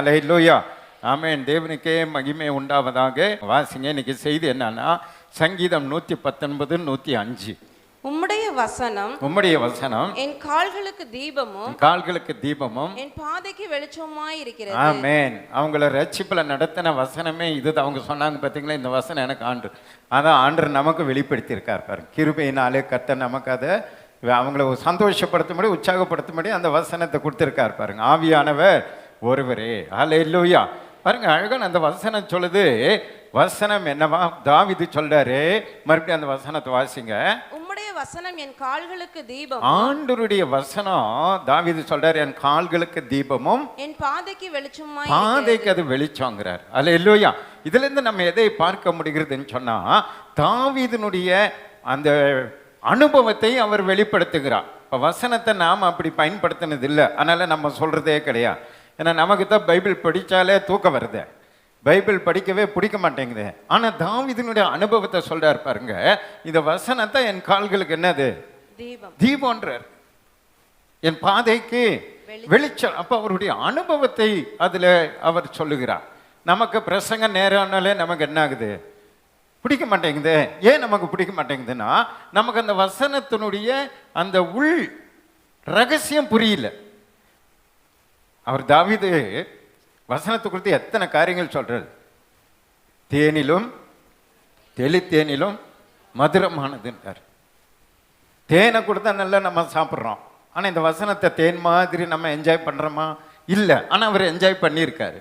ஹல்லேலூயா. ஆமென். தேவனுக்கே மகிமை உண்டாவதாக. வாசிங்க. இன்னைக்கு செய்தி என்னன்னா சங்கீதம் 119 105. உம்முடைய வசனம் என் கால்களுக்கு தீபமும் என் பாதைக்கு வெளிச்சமாய் இருக்கிறது. ஆமென். அவங்கள ரட்சிப்புல நடத்தின வசனமே இதுதான். அவங்க சொன்னாங்க பாத்தீங்களா, இந்த வசனம் எனக்கு அதான் ஆண்டவர் நமக்கு வெளிப்படுத்தி இருக்கார் பாருங்க. கிருபையினாலே கர்த்தர் நமக்கு அதை அவங்கள சந்தோஷப்படுத்தும்படி உற்சாகப்படுத்தும்படி அந்த வசனத்தை கொடுத்திருக்கார் பாருங்க. ஆவியானவர் ஒருவரே. ஹல்லேலூயா. பாருங்க, அழகான அந்த வசனம் சொல்லுது. வசனம் என்னவா தாவீது சொல்றாரு. மறுபடியும் அந்த வசனத்தை வாசிங்க. உம்முடைய வசனம் என் கால்களுக்கு தீபம். ஆண்டவருடைய வசனம் தாவீது சொல்றாரு, என் கால்களுக்கு தீபமும் என் பாதைக்கு வெளிச்சமாய். பாதைக்கு அது வெளிச்சங்கிறார். ஹல்லேலூயா. இதுல இருந்து நம்ம எதை பார்க்க முடிகிறதுன்னு சொன்னா, தாவீதினுடைய அந்த அனுபவத்தை அவர் வெளிப்படுத்துகிறார். இப்போ வசனத்தை நாம் அப்படி பயன்படுத்தினது இல்லை, அதனால நம்ம சொல்றதே கிடையாது. ஏன்னா நமக்கு தான் பைபிள் படித்தாலே தூக்கம் வருது, பைபிள் படிக்கவே பிடிக்க மாட்டேங்குது. ஆனால் தாவீதினுடைய அனுபவத்தை சொல்றார் பாருங்க. இந்த வசனத்தை என் கால்களுக்கு என்னது தீபம்ன்றார், என் பாதைக்கு வெளிச்சம். அப்போ அவருடைய அனுபவத்தை அதில் அவர் சொல்லுகிறார். நமக்கு பிரசங்க நேரம்னாலே நமக்கு என்ன ஆகுது, பிடிக்க மாட்டேங்குது. ஏன் நமக்கு பிடிக்க மாட்டேங்குதுன்னா, நமக்கு அந்த வசனத்தினுடைய அந்த உள் ரகசியம் புரியல. அவர் தாவீது வசனத்தை குறித்து எத்தனை காரியங்கள் சொல்றாரு. தேனிலும் தெளித்தேனிலும் மதுரமானதுன்றார். தேனை கொடுத்தா நல்லா நம்ம சாப்பிட்றோம், ஆனால் இந்த வசனத்தை தேன் மாதிரி நம்ம என்ஜாய் பண்ணுறோமா? இல்லை. ஆனால் அவர் என்ஜாய் பண்ணியிருக்காரு.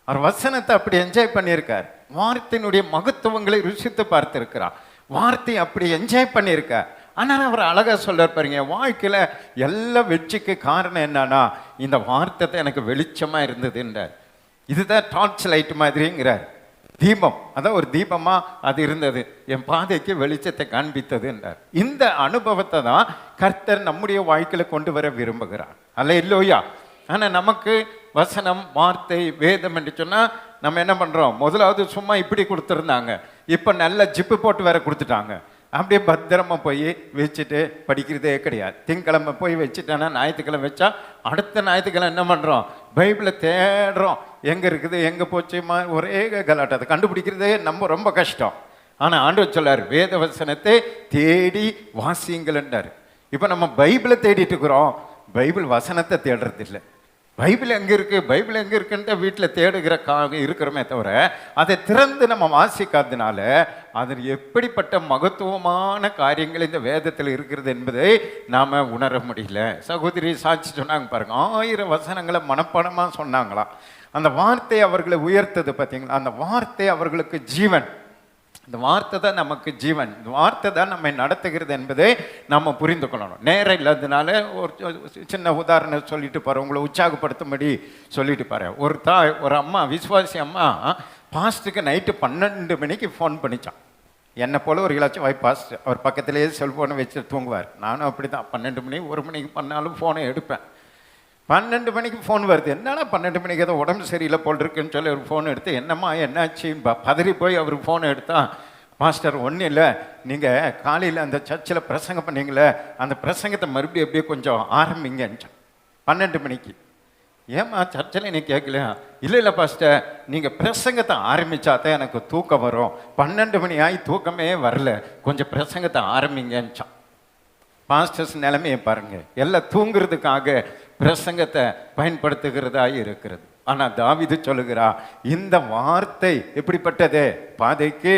அவர் வசனத்தை அப்படி என்ஜாய் பண்ணியிருக்கார். வார்த்தையினுடைய மகத்துவங்களை ருசித்து பார்த்திருக்கிறார். வார்த்தை அப்படி என்ஜாய் பண்ணியிருக்கார். ஆனால் அவர் அழகா சொல்றார் பாருங்க, வாழ்க்கையில எல்லா வெற்றிக்கு காரணம் என்னன்னா, இந்த வார்த்தை எனக்கு வெளிச்சமா இருந்ததுன்றார். இதுதான் டார்ச் லைட் மாதிரிங்கிறார். தீபம், அதான் ஒரு தீபமா அது இருந்தது, என் பாதைக்கு வெளிச்சத்தை காண்பித்தது என்றார். இந்த அனுபவத்தை தான் கர்த்தர் நம்முடைய வாழ்க்கையில கொண்டு வர விரும்புகிறார். ஹல்லேலூயா. ஆனால் நமக்கு வசனம் வார்த்தை வேதம் என்று சொன்னால் நம்ம என்ன பண்ணுறோம், முதலாவது சும்மா இப்படி கொடுத்துருந்தாங்க, இப்போ நல்ல ஜிப்பு போட்டு வேற கொடுத்துட்டாங்க. அப்படியே பத்திரமா போய் வச்சுட்டு படிக்கிறதே கிடையாது. திங்கக்கிழமை போய் வச்சுட்டேன்னா ஞாயிற்றுக்கிழமை வச்சா அடுத்த ஞாயிற்றுக்கிழமை என்ன பண்ணுறோம், பைபிளை தேடுறோம், எங்கே இருக்குது எங்கே போச்சுமா, ஒரே கலாட்டம். அதை கண்டுபிடிக்கிறதே நம்ம ரொம்ப கஷ்டம். ஆனால் ஆண்டவர் சொல்லார், வேத வசனத்தை தேடி வாசியுங்கள்ன்றார். இப்போ நம்ம பைபிளை தேடிட்டு இருக்கிறோம், பைபிள் வசனத்தை தேடுறது இல்லை. பைபிள் எங்கே இருக்குது, பைபிள் எங்கே இருக்குன்ட்டு வீட்டில் தேடுகிற இருக்கிறோமே தவிர அதை திறந்து நம்ம வாசிக்காததுனால அதில் எப்படிப்பட்ட மகத்துவமான காரியங்கள் இந்த வேதத்தில் இருக்கிறது என்பதை நாம் உணர முடியல. சகோதரி சாட்சி சொன்னாங்க பாருங்க, 1000 வசனங்களை மனப்பாடமாக சொன்னாங்களாம். அந்த வார்த்தை அவர்களை உயர்த்தது பார்த்தீங்களா, அந்த வார்த்தை அவர்களுக்கு ஜீவன். இந்த வார்த்தை தான் நமக்கு ஜீவன், இந்த வார்த்தை தான் நம்மை நடத்துகிறது என்பதை நம்ம புரிந்து கொள்ளணும். நேரம் இல்லாததுனால ஒரு சின்ன உதாரணம் சொல்லிட்டு பாரு, உங்களை உற்சாகப்படுத்தும்படி சொல்லிட்டு பாரு. ஒரு அம்மா, விசுவாசி அம்மா, பாஸ்ட்டுக்கு நைட்டு 12 மணிக்கு ஃபோன் பண்ணிச்சான். என்னை போல ஒரு இலாச்சும் வாய் பாஸ்ட், அவர் பக்கத்திலேயே செல்ஃபோனை வச்சு தூங்குவார். நானும் அப்படி தான், 12 மணி 1 மணிக்கு பண்ணாலும் ஃபோனை எடுப்பேன். 12 மணிக்கு ஃபோன் வருது. என்னன்னா 12 மணிக்கு ஏதோ உடம்பு சரியில்லை போல் இருக்குன்னு சொல்லி ஒரு ஃபோன் எடுத்து, என்னம்மா என்னாச்சு பதறி போய் அவர் ஃபோனை எடுத்தா, மாஸ்டர் ஒன்றும் இல்லை, நீங்கள் காலையில் அந்த சர்ச்சில் பிரசங்கம் பண்ணீங்களே, அந்த பிரசங்கத்தை மறுபடியும் எப்படியே கொஞ்சம் ஆரம்பிங்கன்னு 12 மணிக்கு. ஏம்மா சர்ச்சில் நீ கேட்கலையா? இல்லை பாஸ்டர், நீங்கள் பிரசங்கத்தை ஆரம்பித்தா தான் எனக்கு தூக்கம் வரும், 12 மணி ஆகி தூக்கமே வரல, கொஞ்சம் பிரசங்கத்தை ஆரம்பிங்கன்னுச்சான். பாஸ்டர்ஸ் நிலைமையை பாருங்க, எல்லாம் தூங்குறதுக்காக பிரசங்கத்தை பயன்படுத்துகிறதா இருக்கிறது. ஆனால் தாவீது சொல்லுகிறா, இந்த வார்த்தை எப்படிப்பட்டது, பாதைக்கு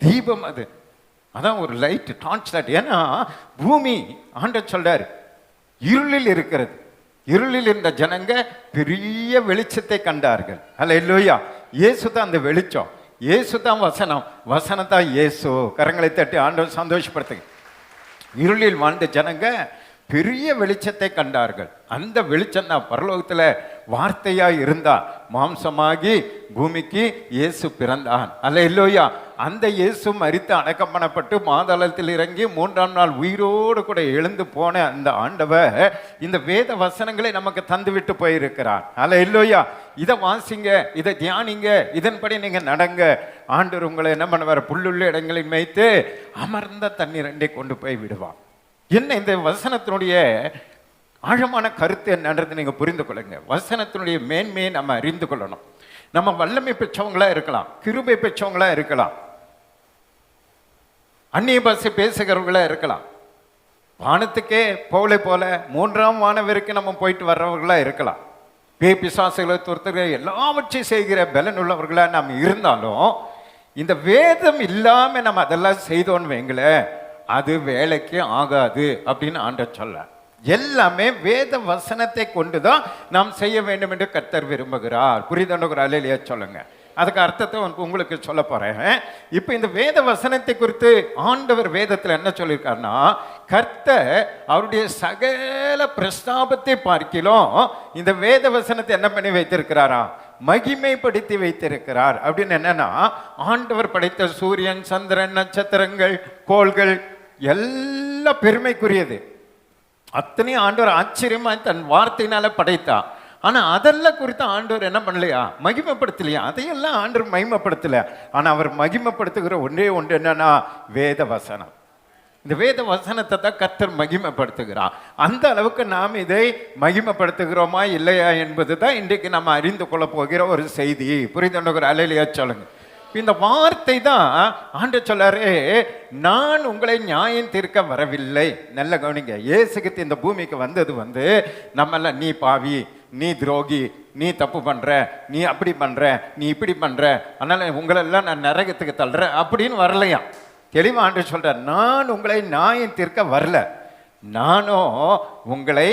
தீபம். அது அதான் ஒரு லைட், டார்ச் லைட். ஏன்னா பூமி ஆண்டவர் சொல்றார் இருளில் இருக்கிறது, இருளில் இருந்த ஜனங்க பெரிய வெளிச்சத்தை கண்டார்கள். ஹல்லேலூயா. இயேசு தான் அந்த வெளிச்சம், இயேசு தான் வசனம், வசனம் தான் இயேசு. கரங்களை தட்டி ஆண்டவர் சந்தோஷப்படுத்துங்க. இருளில் வாழ்ந்த ஜனங்க பெரிய வெளிச்சத்தை கண்டார்கள். அந்த வெளிச்சம் தான் பரலோகத்தில் வார்த்தையா இருந்தா மாம்சமாகி பூமிக்கு இயேசு பிறந்தான். ஹல்லேலூயா. அந்த இயேசு மரித்து அடக்கம் பண்ணப்பட்டு மாதாளத்தில் இறங்கி 3ஆம் நாள் உயிரோடு கூட எழுந்து போன அந்த ஆண்டவர் இந்த வேத வசனங்களை நமக்கு தந்து விட்டு போயிருக்கிறார். ஹல்லேலூயா. இதை வாசிங்க, இதை தியானிங்க, இதன்படி நீங்க நடங்க. ஆண்டவர் உங்களை என்ன பண்ணுவார், புல்லுள்ள இடங்களில் மேய்த்து அமர்ந்த தண்ணீர் ரெண்டை கொண்டு போய் விடுவார். என்ன இந்த வசனத்தினுடைய ஆழமான கருத்து என்னன்றது நீங்க புரிந்து கொள்ளுங்க. வசனத்தினுடைய மேன்மையை நம்ம அறிந்து கொள்ளணும். நம்ம வல்லமை பெற்றவங்களா இருக்கலாம், கிருபை பெற்றவங்களா இருக்கலாம், அந்நிய பாஷை பேசுகிறவங்களா இருக்கலாம், வானத்துக்கே பவுலை போல 3ஆம் வானம் வரைக்கும் நம்ம போயிட்டு வர்றவர்களா இருக்கலாம், பேய் பிசாசுகளை துரத்துகிற எல்லாவற்றையும் செய்கிற பலன் உள்ளவர்களா நாம் இருந்தாலும், இந்த வேதம் இல்லாம நம்ம அதெல்லாம் செய்தோன்னு வைங்களேன், அது வேலைக்கு ஆகாது அப்படின்னு ஆண்டவர் சொல்ல. எல்லாமே வேத வசனத்தை கொண்டுதான் நாம் செய்ய வேண்டும் என்று கர்த்தர் விரும்புகிறார். புரிதண்டுகிற அலையிலேயே சொல்லுங்க. அதுக்கு அர்த்தத்தை உங்களுக்கு சொல்ல போறேன். இப்ப இந்த வேத வசனத்தை குறித்து ஆண்டவர் வேதத்துல என்ன சொல்லியிருக்காருன்னா, கர்த்தர் அவருடைய சகல பிரஸ்தாபத்தை பார்க்கிலும் இந்த வேத வசனத்தை என்ன பண்ணி வைத்திருக்கிறாரா, மகிமைப்படுத்தி வைத்திருக்கிறார். அப்படின்னு என்னன்னா, ஆண்டவர் படைத்த சூரியன், சந்திரன், நட்சத்திரங்கள், கோள்கள் எல்லாம் பெருமைக்குரியது. அத்தனையும் ஆண்டவர் ஆச்சரியமா தன் வார்த்தையினால படைத்தா. ஆனா அதெல்லாம் குறித்து ஆண்டவர் என்ன பண்ணலையா, மகிமைப்படுத்தலையா. அதையெல்லாம் ஆண்டவர் மகிமைப்படுத்தல. ஆனா அவர் மகிமைப்படுத்துகிற ஒன்றே ஒன்று என்னன்னா, வேத வசனம். இந்த வேத வசனத்தை தான் கர்த்தர் மகிமைப்படுத்துகிறார். அந்த அளவுக்கு நாம் இதை மகிமைப்படுத்துகிறோமா இல்லையா என்பது தான் இன்றைக்கு நம்ம அறிந்து கொள்ள போகிற ஒரு செய்தி. புரிந்துகிற அலையிலையா சொல்லுங்க. இந்த வார்த்தை தான் ஆண்டவர் சொல்லாரு, நான் உங்களை நியாயம் தீர்க்க வரவில்லை. நல்ல கவனிங்க. இயேசுக்கு இந்த பூமிக்கு வந்தது நம்மள நீ பாவி, நீ துரோகி, நீ தப்பு பண்ற, நீ அப்படி பண்ற, நீ இப்படி பண்ற, அதனால உங்களெல்லாம் நான் நரகத்துக்கு தள்ளுறேன் அப்படின்னு வரலையா. தெளிவா ஆண்டவர் சொல்றார், நான் உங்களை நியாயம் தீர்க்க வரல, நானும் உங்களை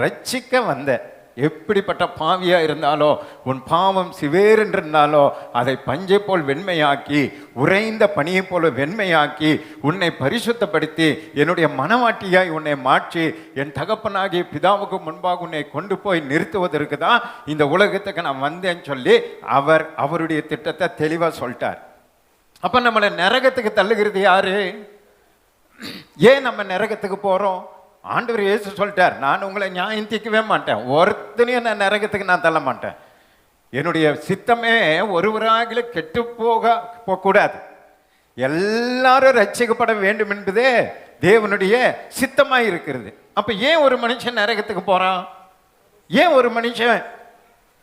ரட்சிக்க வந்தேன். எப்படிப்பட்ட பாவியா இருந்தாலோ, உன் பாவம் சிவேரென்றிருந்தாலோ அதை பஞ்சை போல் வெண்மையாக்கி, உறைந்த பனியை போல வெண்மையாக்கி, உன்னை பரிசுத்தப்படுத்தி என்னுடைய மனவாட்டியாய் உன்னை மாற்றி என் தகப்பனாகிய பிதாவுக்கு முன்பாக உன்னை கொண்டு போய் நிறுத்துவதற்கு தான் இந்த உலகத்துக்கு நான் வந்தேன்னு சொல்லி அவருடைய திட்டத்தை தெளிவா சொல்லிட்டார். அப்ப நம்மளை நரகத்துக்கு தள்ளுகிறது யாரு? ஏன் நம்ம நரகத்துக்கு போறோம்? ஆண்டவர் இயேசு சொல்லிட்டார், நான் உங்களை நியாயம் தீர்க்கவே மாட்டேன், ஒருத்தனையும் நான் நரகத்துக்கு நான் தள்ள மாட்டேன். என்னுடைய சித்தமே ஒருவராக கெட்டு போகக்கூடாது, எல்லாரும் ரட்சிக்கப்பட வேண்டும் என்பதே தேவனுடைய சித்தமாய் இருக்கிறது. அப்ப ஏன் ஒரு மனுஷன் நரகத்துக்கு போறான்? ஏன் ஒரு மனுஷன்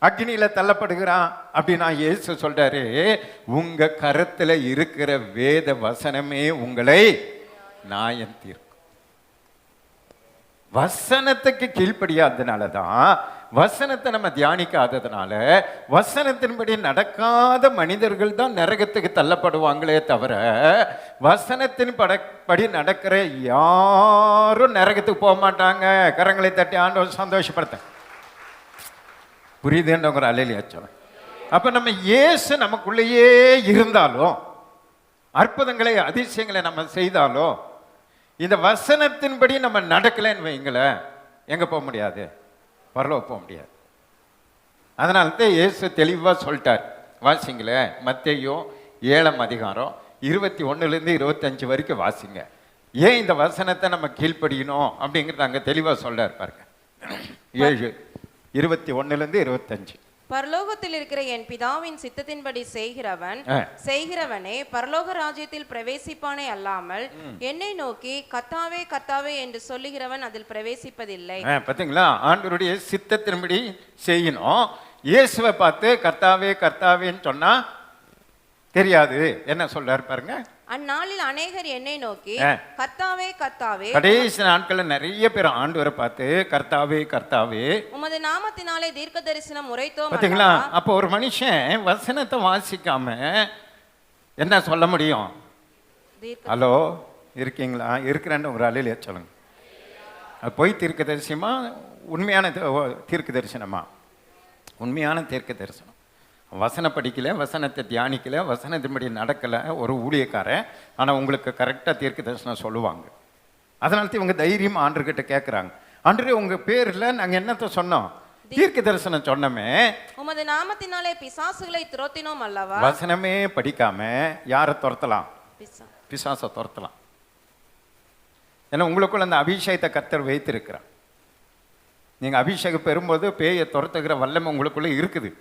அக்னியில தள்ளப்படுகிறான்? அப்படின்னா இயேசு சொல்றாரு, உங்க கருத்துல இருக்கிற வேத வசனமே உங்களை நியாயம் தீர்க்கும். வசனத்துக்கு கீழ்ப்படியாததுனால தான், வசனத்தை நம்ம தியானிக்காததுனால, வசனத்தின்படி நடக்காத மனிதர்கள் தான் நரகத்துக்கு தள்ளப்படுவாங்களே தவிர, வசனத்தின் படி நடக்கிற யாரும் நரகத்துக்கு போக மாட்டாங்க. கரங்களை தட்டி ஆண்டவர் சந்தோஷப்படுத்த. புரியுதுன்ற ஒரு அலையிலையா சொல்ல. அப்ப நம்ம இயேசு நமக்குள்ளேயே இருந்தாலும், அற்புதங்களை அதிசயங்களை நம்ம செய்தாலும், இந்த வசனத்தின்படி நம்ம நடக்கலைன்னு வைங்களேன், எங்க போக முடியாது? பரலோகம் போக முடியாது. அதனால தான் இயேசு தெளிவா சொல்லிட்டார். வாசிங்களே, மத்தேயு 7ஆம் அதிகாரம் 21 - 25 வரைக்கும் வாசிங்க. ஏன் இந்த வசனத்தை நம்ம கீழ்ப்படியணும் அப்படிங்கிறது அங்க தெளிவா சொல்றாரு பாருங்க. 7 21 - 25. பரலோகத்தில் இருக்கிற என் பிதாவின் சித்தத்தின்படி செய்கிறவனே பரலோக ராஜ்யத்தில் பிரவேசிப்பானே அல்லாமல், என்னை நோக்கி கர்த்தாவே கர்த்தாவே என்று சொல்லுகிறவன் அதில் பிரவேசிப்பதில்லை. பாத்தீங்களா? ஆண்டவருடைய சித்தத்தின்படி செய்யணும். இயேசுவை பார்த்து கர்த்தாவே கர்த்தாவேன்னு சொன்னா தெரியாது. என்ன சொல்றாரு பாருங்க. அந்நாளில் அநேகர் என்னை நோக்கி கர்த்தாவே கர்த்தாவே, கடைசி நாட்கள்ல நிறைய பேர் ஆண்டவரை பார்த்து கர்த்தாவே கர்த்தாவே உமது நாமத்தினாலே தீர்க்க தரிசனம் உரைத்தோம். பாத்தீங்களா? அப்போ ஒரு மனுஷன் வசனத்தை வாசிக்காம என்ன சொல்ல முடியும்? ஹலோ, இருக்கீங்களா? இருக்கிறேன்னு ஒரு அலையில சொல்லுங்க. பொய் தீர்க்க தரிசனமா, உண்மையான தீர்க்க தரிசனமா? உண்மையான தீர்க்க தரிசனம். வசனம் படிக்கல, வசனத்தை தியானிக்கல, வசனத்தின்படி நடக்கல ஒரு ஊழியக்காரன், ஆனால் உங்களுக்கு கரெக்டாக தீர்க்க தரிசனம் சொல்லுவாங்க. அதனால இவங்க தைரியமாக ஆண்டர்கிட்ட கேட்குறாங்க, ஆண்டரே உங்கள் பேரில் நாங்கள் என்னத்தை சொன்னோம்? தீர்க்க தரிசனம் சொன்னமே, உமது நாமத்தினாலே பிசாசுகளை துரத்தினோம் அல்லவா? வசனமே படிக்காம யாரை துரத்தலாம்? பிசாசை துரத்தலாம். ஏன்னா உங்களுக்குள்ள அந்த அபிஷேகத்தை கர்த்தர் வைத்திருக்கிறார். நீங்கள் அபிஷேகம் பெறும்போது பேயை துரத்துகிற வல்லமை உங்களுக்குள்ளே இருக்குது.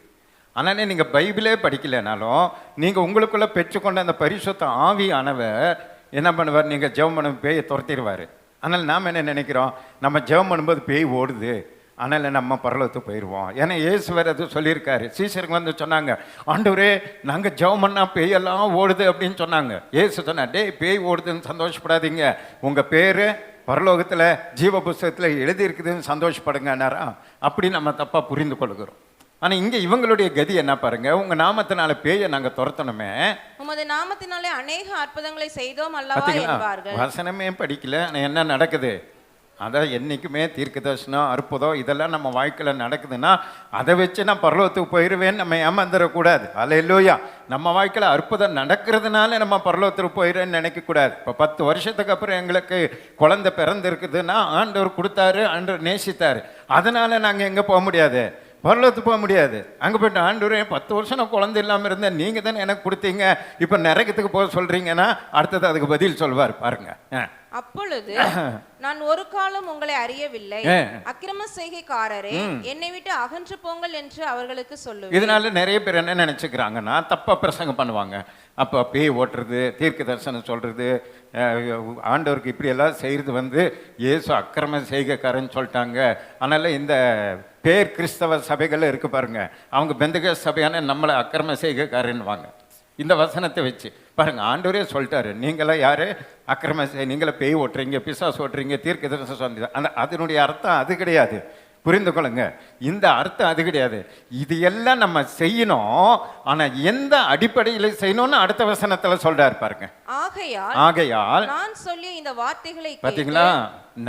ஆனாலே நீங்கள் பைபிளே படிக்கலைனாலும் நீங்கள் உங்களுக்குள்ளே பெற்றுக்கொண்ட அந்த பரிசுத்த ஆவியானவர் என்ன பண்ணுவார்? நீங்கள் ஜெபம் பண்ண பேயை துரத்திடுவார். ஆனால் நாம் என்ன நினைக்கிறோம், நம்ம ஜெபம் பண்ணும்போது பேய் ஓடுது, அதனால் நம்ம பரலோகத்துக்கு போயிடுவோம். ஏன்னா இயேசு வேறு அது சொல்லியிருக்காரு. சீசருக்கு வந்து சொன்னாங்க, ஆண்டவரே நாங்கள் ஜெபம் பண்ணால் பேயெல்லாம் ஓடுது அப்படின்னு சொன்னாங்க. இயேசு சொன்னார், டேய் பேய் ஓடுதுன்னு சந்தோஷப்படாதீங்க, உங்கள் பேர் பரலோகத்தில் ஜீவ புஸ்தகத்தில் எழுதியிருக்குதுன்னு சந்தோஷப்படுங்கன்னாரா. அப்படி நம்ம தப்பாக புரிந்து கொள்கிறோம். ஆனால் இங்கே இவங்களுடைய கதி என்ன பாருங்க, உங்கள் நாமத்தினால பேயை நாங்கள் துரத்தணுமே, உமது நாமத்தினாலே அநேக அற்புதங்களை செய்தோம் அல்லவா பார்த்தீங்களா, என்பார்கள். வசனமே படிக்கல, ஆனால் என்ன நடக்குது? அதான் என்றைக்குமே தீர்க்க தரிசனம் அற்புதம் இதெல்லாம் நம்ம வாழ்க்கையில் நடக்குதுன்னா அதை வச்சு நான் பரலோகத்துக்கு போயிடுவேன்னு நம்ம ஏமாந்துடக்கூடாது. அல்லேலூயா. நம்ம வாழ்க்கையில் அற்புதம் நடக்கிறதுனால நம்ம பரலோகத்துக்கு போயிடுவேன்னு நினைக்கக்கூடாது. இப்போ 10 வருஷத்துக்கு அப்புறம் எங்களுக்கு குழந்தை பிறந்திருக்குதுன்னா ஆண்டவர் கொடுத்தாரு, ஆண்டவர் நேசித்தார், அதனால் நாங்கள் எங்கே போக முடியாது, பரலோகத்துக்கு போக முடியாது. அங்கே போய்ட்டு ஆண்டவரே 10 வருஷம் நான் குழந்தை இல்லாமல் இருந்தேன், நீங்கள் தானே எனக்கு கொடுத்தீங்க, இப்போ நரகத்துக்கு போக சொல்கிறீங்கன்னா அடுத்தது அதுக்கு பதில் சொல்வார் பாருங்க. அப்பொழுது நான் ஒரு காலம் உங்களை அறியவில்லை, அக்கிரம செய்கைக்காரரே என்னை விட்டு அகன்று போங்கள் என்று அவர்களுக்கு சொல்லுவேன். இதனால நிறைய பேர் என்ன நினைச்சுக்கிறாங்கன்னா தப்பா பிரசங்கம் பண்ணுவாங்க. அப்போ பேய் ஓட்டுறது, தீர்க்க தரிசனம் சொல்றது, ஆண்டவருக்கு இப்படி எல்லாம் செய்யறது வந்து இயேசு அக்கிரம செய்கைக்காரன்னு சொல்லிட்டாங்க. அதனால இந்த பேர் கிறிஸ்தவ சபைகள் இருக்கு பாருங்க, அவங்க பெந்தக சபையான நம்மளை அக்கிரம செய்கைக்காரன்னுவாங்க. இந்த வசனத்தை வச்சு பாருங்க, ஆண்டவரே சொல்லிட்டாரு, நீங்களாம் யாரு அக்கிரம நீங்கள பேய் ஓட்டுறீங்க, பிசாசு ஓட்டுறீங்க, தீர்க்க தரிசனம் சொன்னது. அந்த அதனுடைய அர்த்தம் அது கிடையாது, புரிந்து கொள்ளுங்க. இந்த அர்த்தம் அது கிடையாது. இது எல்லாம் நம்ம செய்யணும், ஆனா எந்த அடிப்படையில் செய்யணும்னு அடுத்த வசனத்துல சொல்றாரு பாருங்க. ஆகையால் நான் சொல்லிய இந்த வார்த்தைகளை பாத்தீங்களா,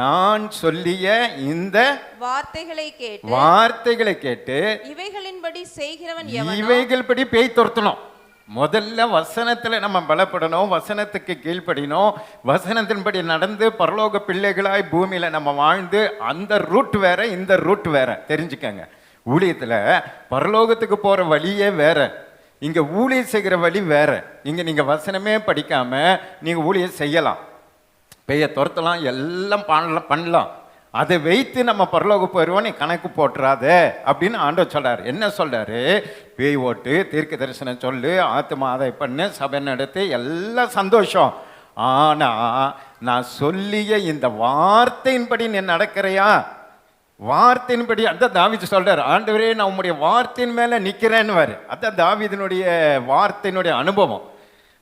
நான் சொல்லிய இந்த வார்த்தைகளை கேட்டு இவைகளின்படி செய்கிறவன் இவைகள் படி பேய் துரத்தணும். முதல்ல வசனத்தில் நம்ம பலப்படணும், வசனத்துக்கு கீழ்ப்படினோம், வசனத்தின்படி நடந்து பரலோக பிள்ளைகளாய் பூமியில் நம்ம வாழ்ந்து, அந்த ரூட் வேற இந்த ரூட் வேற தெரிஞ்சுக்கங்க. ஊழியத்தில் பரலோகத்துக்கு போகிற வழியே வேற, இங்கே ஊழியம் செய்கிற வழி வேற. இங்கே நீங்கள் வசனமே படிக்காமல் நீங்கள் ஊழியம் செய்யலாம், பெய்ய துரத்தலாம், எல்லாம் பண்ணலாம். அதை வைத்து நம்ம பரலோகம் போயிடுவோம், நீ கணக்கு போட்டுறாத அப்படின்னு ஆண்டவர் சொல்றாரு. என்ன சொல்றாரு? பேய் ஓட்டு, தீர்க்க தரிசனம் சொல்லு, ஆத்மா அதை பண்ணு, சபை நடத்து, எல்லாம் சந்தோஷம். ஆனா நான் சொல்லிய இந்த வார்த்தையின்படி நீ நடக்கிறையா? வார்த்தையின்படி அதான் தாவீது சொல்றாரு, ஆண்டவரே நான் உம்முடைய வார்த்தையின் மேல நிக்கிறேன்னு. அதான் தாவீதினுடைய வார்த்தையினுடைய அனுபவம்.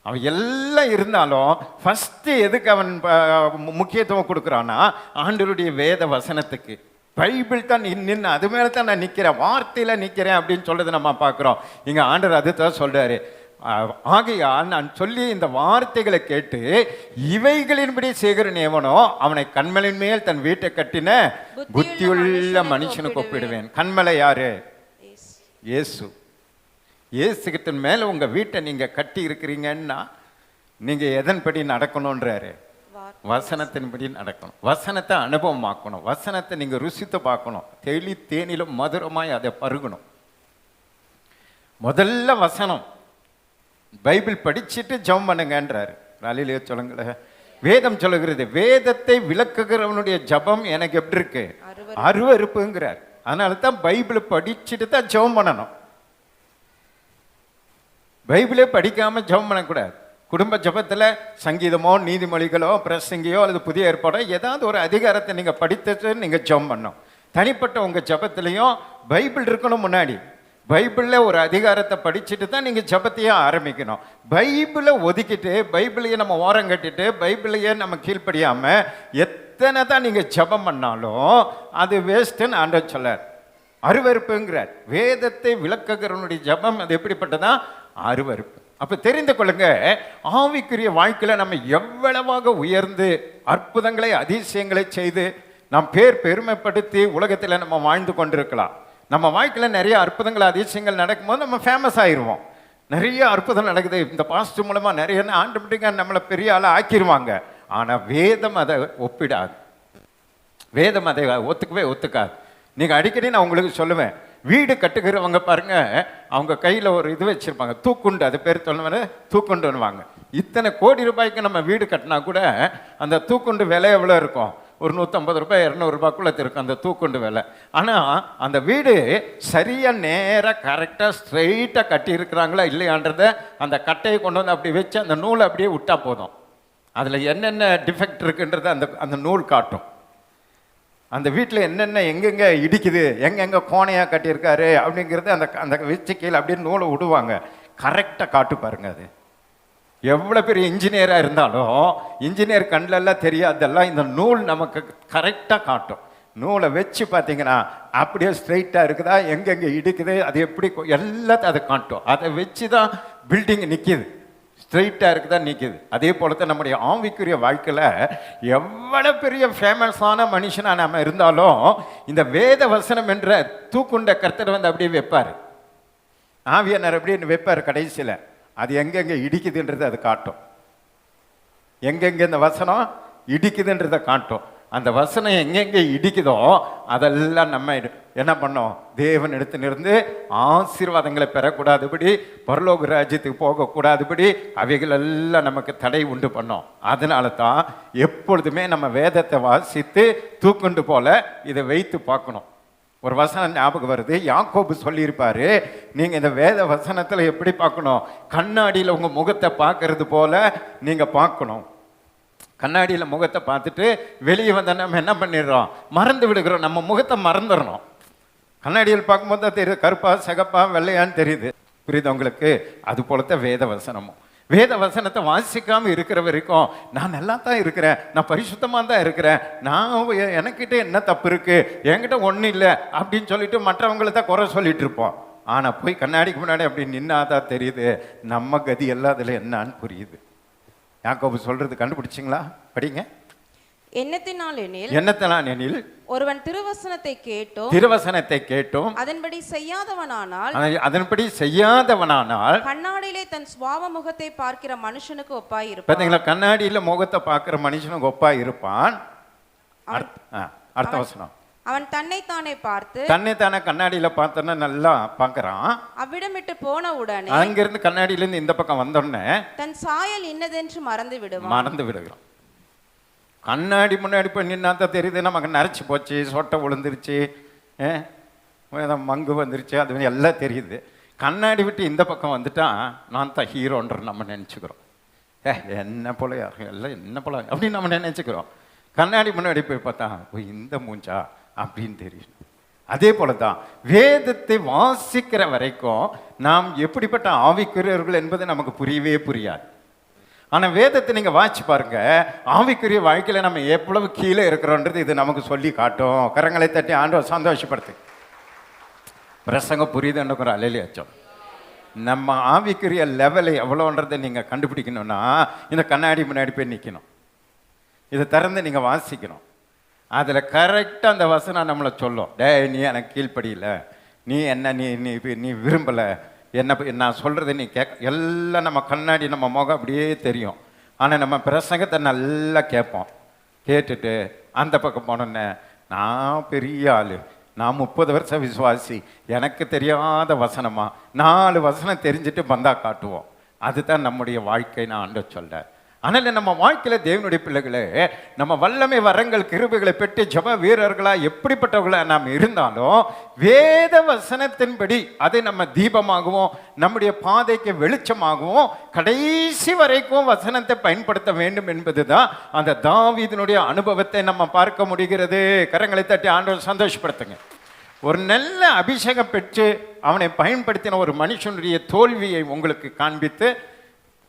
அவன் எல்லாம் இருந்தாலும் ஃபஸ்ட்டு எதுக்கு அவன் முக்கியத்துவம் கொடுக்குறான்னா ஆண்டவருடைய வேத வசனத்துக்கு. பைபிள் தான் நின்று அது மேலே தான் நான் நிற்கிறேன், வார்த்தையில் நிற்கிறேன் அப்படின்னு சொல்றது நம்ம பார்க்குறோம். இங்கே ஆண்டவர் அது தான் சொல்கிறாரு. ஆகையால் நான் சொல்லி இந்த வார்த்தைகளை கேட்டு இவைகளின்படி செய்கிறன் எவனோ அவனை கண்மலையின் மேல் தன் வீட்டை கட்டின புத்தியுள்ள மனுஷனுக்கு ஒப்பிடுவேன். கண்மலை யாரு? இயேசு. இயேசுகிட்டின் மேலே உங்கள் வீட்டை நீங்கள் கட்டி இருக்கிறீங்கன்னா நீங்கள் எதன்படி நடக்கணுன்றாரு? வசனத்தின்படி நடக்கணும், வசனத்தை அனுபவமாக்கணும், வசனத்தை நீங்கள் ருசித்து பார்க்கணும், தெளி தேனிலும் மதுரமாய் அதை பருகணும். முதல்ல வசனம், பைபிள் படிச்சுட்டு ஜெபம் பண்ணுங்கன்றாரு. நாளிலேயே சொல்லுங்களேன், வேதம் சொல்லுகிறது, வேதத்தை விளக்குகிறவனுடைய ஜெபம் எனக்கு எப்படி இருக்கு? அருவருப்புங்கிறார். அதனால தான் பைபிளை படிச்சுட்டு தான் ஜெபம் பண்ணணும். பைபிளே படிக்காமல் ஜெபம் பண்ணக்கூடாது. குடும்ப ஜெபத்தில் சங்கீதமோ நீதிமொழிகளோ பிரசங்கியோ அல்லது புதிய ஏற்பாடோ ஏதாவது ஒரு அதிகாரத்தை நீங்கள் படித்து நீங்கள் ஜெபம் பண்ணணும். தனிப்பட்ட உங்கள் ஜெபத்திலையும் பைபிள் இருக்கணும். முன்னாடி பைபிளில் ஒரு அதிகாரத்தை படிச்சுட்டு தான் நீங்கள் ஜெபத்தையே ஆரம்பிக்கணும். பைபிளை ஒதுக்கிட்டு பைபிளையே நம்ம ஓரம் கட்டிட்டு பைபிளையே நம்ம கீழ்ப்படியாமல் எத்தனை தான் நீங்கள் ஜெபம் பண்ணாலும் அது வேஸ்ட்டுன்னு ஆண்டவர் சொல்லார். அருவருப்புங்கிறார். வேதத்தை விளக்குகிறவனுடைய ஜெபம் அது எப்படிப்பட்டதா? அருவருப்பு. அப்ப தெரிந்து கொள்ளுங்க, ஆவிக்குரிய வாழ்க்கையில நம்ம எவ்வளவாக உயர்ந்து அற்புதங்களை அதிசயங்களை செய்து நாம் பெருமைப்படுத்தி உலகத்தில் நம்ம வாழ்ந்து கொண்டிருக்கலாம். நம்ம வாழ்க்கையில் நிறைய அற்புதங்கள் அதிசயங்கள் நடக்கும்போது நம்ம ஃபேமஸ் ஆயிடுவோம். நிறைய அற்புதம் நடக்குது, இந்த பாஸ்ட் மூலமா நிறைய ஆட்டோமேட்டிக்காக நம்மளை பெரிய ஆளை ஆக்கிடுவாங்க. ஆனால் வேதம் அதை ஒப்பிடாது, வேதம் அதை ஒத்துக்காது. நீங்கள் அடிக்கடி நான் உங்களுக்கு சொல்லுவேன், வீடு கட்டுகிறவங்க பாருங்க, அவங்க கையில் ஒரு இது வச்சிருப்பாங்க, தூக்குண்டு, அது பேர் சொல்லுவாங்க, தூக்குண்டுன்னுவாங்க. இத்தனை கோடி ரூபாய்க்கு நம்ம வீடு கட்டினா கூட அந்த தூக்குண்டு விலை எவ்வளோ இருக்கும்? ஒரு 150 ரூபாய் 200 ரூபாய்க்குள்ள இருக்கும் அந்த தூக்குண்டு விலை. ஆனால் அந்த வீடு சரியாக நேராக கரெக்டாக ஸ்ட்ரெயிட்டாக கட்டி இருக்கிறாங்களா இல்லையான்றத அந்த கட்டையை கொண்டு வந்து அப்படி வச்சு அந்த நூலை அப்படியே விட்டா போதும், அதில் என்னென்ன டிஃபெக்ட் இருக்குன்றது அந்த அந்த நூல் காட்டும். அந்த வீட்டில் என்னென்ன எங்கெங்கே இடிக்குது, எங்கெங்கே கோணையாக கட்டியிருக்காரு அப்படிங்கிறது அந்த அந்த வச்சு கீழே அப்படியே நூலை விடுவாங்க. கரெக்டாக காட்டு பாருங்க. அது எவ்வளோ பெரிய இன்ஜினியராக இருந்தாலும் இன்ஜினியர் கண்ணிலெல்லாம் தெரியாதெல்லாம் இந்த நூல் நமக்கு கரெக்டாக காட்டும். நூலை வச்சு பார்த்தீங்கன்னா அப்படியே ஸ்ட்ரைட்டாக இருக்குதா, எங்கெங்கே இடிக்குது, அது எப்படி எல்லாத்தையும் அதை காட்டும். அதை வச்சு தான் பில்டிங் நிற்கிது, ஸ்ட்ரைட்டாக இருக்குதா நிற்கிது. அதே போல தான் நம்முடைய ஆவிக்குரிய வாழ்க்கையில் எவ்வளோ பெரிய ஃபேமஸான மனுஷனாக நம்ம இருந்தாலும் இந்த வேத வசனம் என்ற தூக்குண்ட கர்த்தர் வந்து அப்படியே வைப்பார். ஆவியானவர் அப்படியே வைப்பார். கடைசியில் அது எங்கெங்கே இடிக்குதுன்றது அது காட்டும். எங்கெங்கே இந்த வசனம் இடிக்குதுன்றதை காட்டும். அந்த வசனம் எங்கெங்கே இடிக்குதோ அதெல்லாம் நம்ம என்ன பண்ணோம், தேவன் இடத்திலிருந்து ஆசீர்வாதங்களை பெறக்கூடாதுபடி, பரலோக ராஜ்யத்துக்கு போகக்கூடாதுபடி அவைகள் எல்லாம் நமக்கு தடை உண்டு பண்ணோம். அதனால தான் எப்பொழுதுமே நம்ம வேதத்தை வாசித்து தூக்குண்டு போல இதை வைத்து பார்க்கணும். ஒரு வசனம் ஞாபகம் வருது, யாக்கோபு சொல்லியிருப்பாரு, நீங்கள் இந்த வேத வசனத்தில் எப்படி பார்க்கணும், கண்ணாடியில் உங்கள் முகத்தை பார்க்கறது போல நீங்கள் பார்க்கணும். கண்ணாடியில் முகத்தை பார்த்துட்டு வெளியே வந்த நம்ம என்ன பண்ணிடுறோம், மறந்து விடுகிறோம். நம்ம முகத்தை மறந்துடணும். கண்ணாடியில் பார்க்கும்போது தான் தெரியுது, கருப்பா சிகப்பா வெள்ளையான்னு தெரியுது. புரியுது உங்களுக்கு? அது போலத்தான் வேத வசனமும். வேத வசனத்தை வாசிக்காமல் இருக்கிற வரைக்கும் நான் நல்லா தான் இருக்கிறேன், நான் பரிசுத்தமாக தான் இருக்கிறேன், நான் எனக்கிட்ட என்ன தப்பு இருக்கு, என்கிட்ட ஒன்றும் இல்லை அப்படின்னு சொல்லிட்டு மற்றவங்களை தான் குறை சொல்லிட்டு இருப்போம். ஆனால் போய் கண்ணாடிக்கு முன்னாடி அப்படி நின்னாதான் தெரியுது நம்ம கதி எல்லாம் அதில் என்னான்னு புரியுது. யாக்கோபு சொல்றது கண்டுபிடிச்சிங்களா? படிங்க. எண்ணத்தினாலெனில் ஒருவன் திருவசனத்தை கேட்டும் அதன்படி செய்யாதவனானால் கண்ணாடியிலே தன் சுபாவ முகத்தை பார்க்கிற மனுஷனுக்கு ஒப்பாய் இருப்பான். பாத்தீங்களா? கண்ணாடியில முகத்தை பார்க்கிற மனுஷனுக்கு ஒப்பாய் இருப்பான். அடுத்த வசனம், அவன் தன்னைத்தானே கண்ணாடியில பார்த்தோன்னா நல்லா பார்க்கறான். அவ்விடமிட்டு போன உடனே, அங்கிருந்து கண்ணாடியில இருந்து இந்த பக்கம் வந்தோடனே தன் சாயல் இன்னதென்று மறந்து விடுகிறான். கண்ணாடி முன்னாடி போய் நின்னாதான் தெரியுது நமக்கு நரைச்சி போச்சு, சொட்டை விழுந்துருச்சு, மங்கு வந்துருச்சு, அது எல்லாம் தெரியுது. கண்ணாடி விட்டு இந்த பக்கம் வந்துட்டா நான் தான் ஹீரோன்ற நம்ம நினச்சிக்கிறோம். என்ன போல யாரும் எல்லாம் என்ன போல அப்படின்னு நம்ம நினச்சிக்கிறோம். கண்ணாடி முன்னாடி போய் பார்த்தா இந்த மூஞ்சா அப்படின்னு தெரியும். அதே போல தான் வேதத்தை வாசிக்கிற வரைக்கும் நாம் எப்படிப்பட்ட ஆவிக்குரியவர்கள் என்பது நமக்கு புரியவே புரியாது. ஆனால் வேதத்தை நீங்கள் வாசிச்சு பாருங்க, ஆவிக்குரிய வாழ்க்கையில் நம்ம எவ்வளவு கீழே இருக்கிறோன்றது இது நமக்கு சொல்லி காட்டும். கரங்களை தட்டி ஆண்டவர் சந்தோஷப்படுத்து. பிரசங்கம் புரியுதுன்னு ஒரு அலையிலேச்சோம். நம்ம ஆவிக்குரிய லெவலை எவ்வளோன்றதை நீங்கள் கண்டுபிடிக்கணும்னா இந்த கண்ணாடி முன்னாடி போய் நிற்கணும், இதை திறந்து நீங்கள் வாசிக்கணும். அதில் கரெக்டாக அந்த வசனம் நம்மளை சொல்லும், நீ எனக்கு கீழ்ப்படியில, நீ என்ன நீ நீ நீ விரும்பலை, என்ன நான் சொல்கிறது நீ எல்லாம் நம்ம கண்ணாடி நம்ம முகம் அப்படியே தெரியும். ஆனால் நம்ம பிரசங்கத்தை நல்லா கேட்போம். கேட்டுட்டு அந்த பக்கம் போனோன்னே நான் பெரிய ஆள், நான் 30 வருஷம் விசுவாசி, எனக்கு தெரியாத வசனமா 4 வசனம் தெரிஞ்சுட்டு பந்தா காட்டுவோம். அதுதான் நம்முடைய வாழ்க்கை நான் ஆண்டு சொல்கிறேன். ஆனால் நம்ம வாழ்க்கையில் தேவனுடைய பிள்ளைகளே, நம்ம வல்லமை வரங்கள் கிருபைகளை பெற்று ஜப வீரர்களாக எப்படிப்பட்டவர்களாக நாம் இருந்தாலும் வேத வசனத்தின்படி அதை நம்ம தீபமாகவும் நம்முடைய பாதைக்கு வெளிச்சமாகவும் கடைசி வரைக்கும் வசனத்தை பயன்படுத்த வேண்டும் என்பது தான் அந்த தாவீதினுடைய அனுபவத்தை நம்ம பார்க்க முடிகிறது. கரங்களை தட்டி ஆண்டவர் சந்தோஷப்படுத்துங்க. ஒரு நல்ல அபிஷேகம் பெற்று அவனை பயன்படுத்தின ஒரு மனுஷனுடைய தோல்வியை உங்களுக்கு காண்பித்து,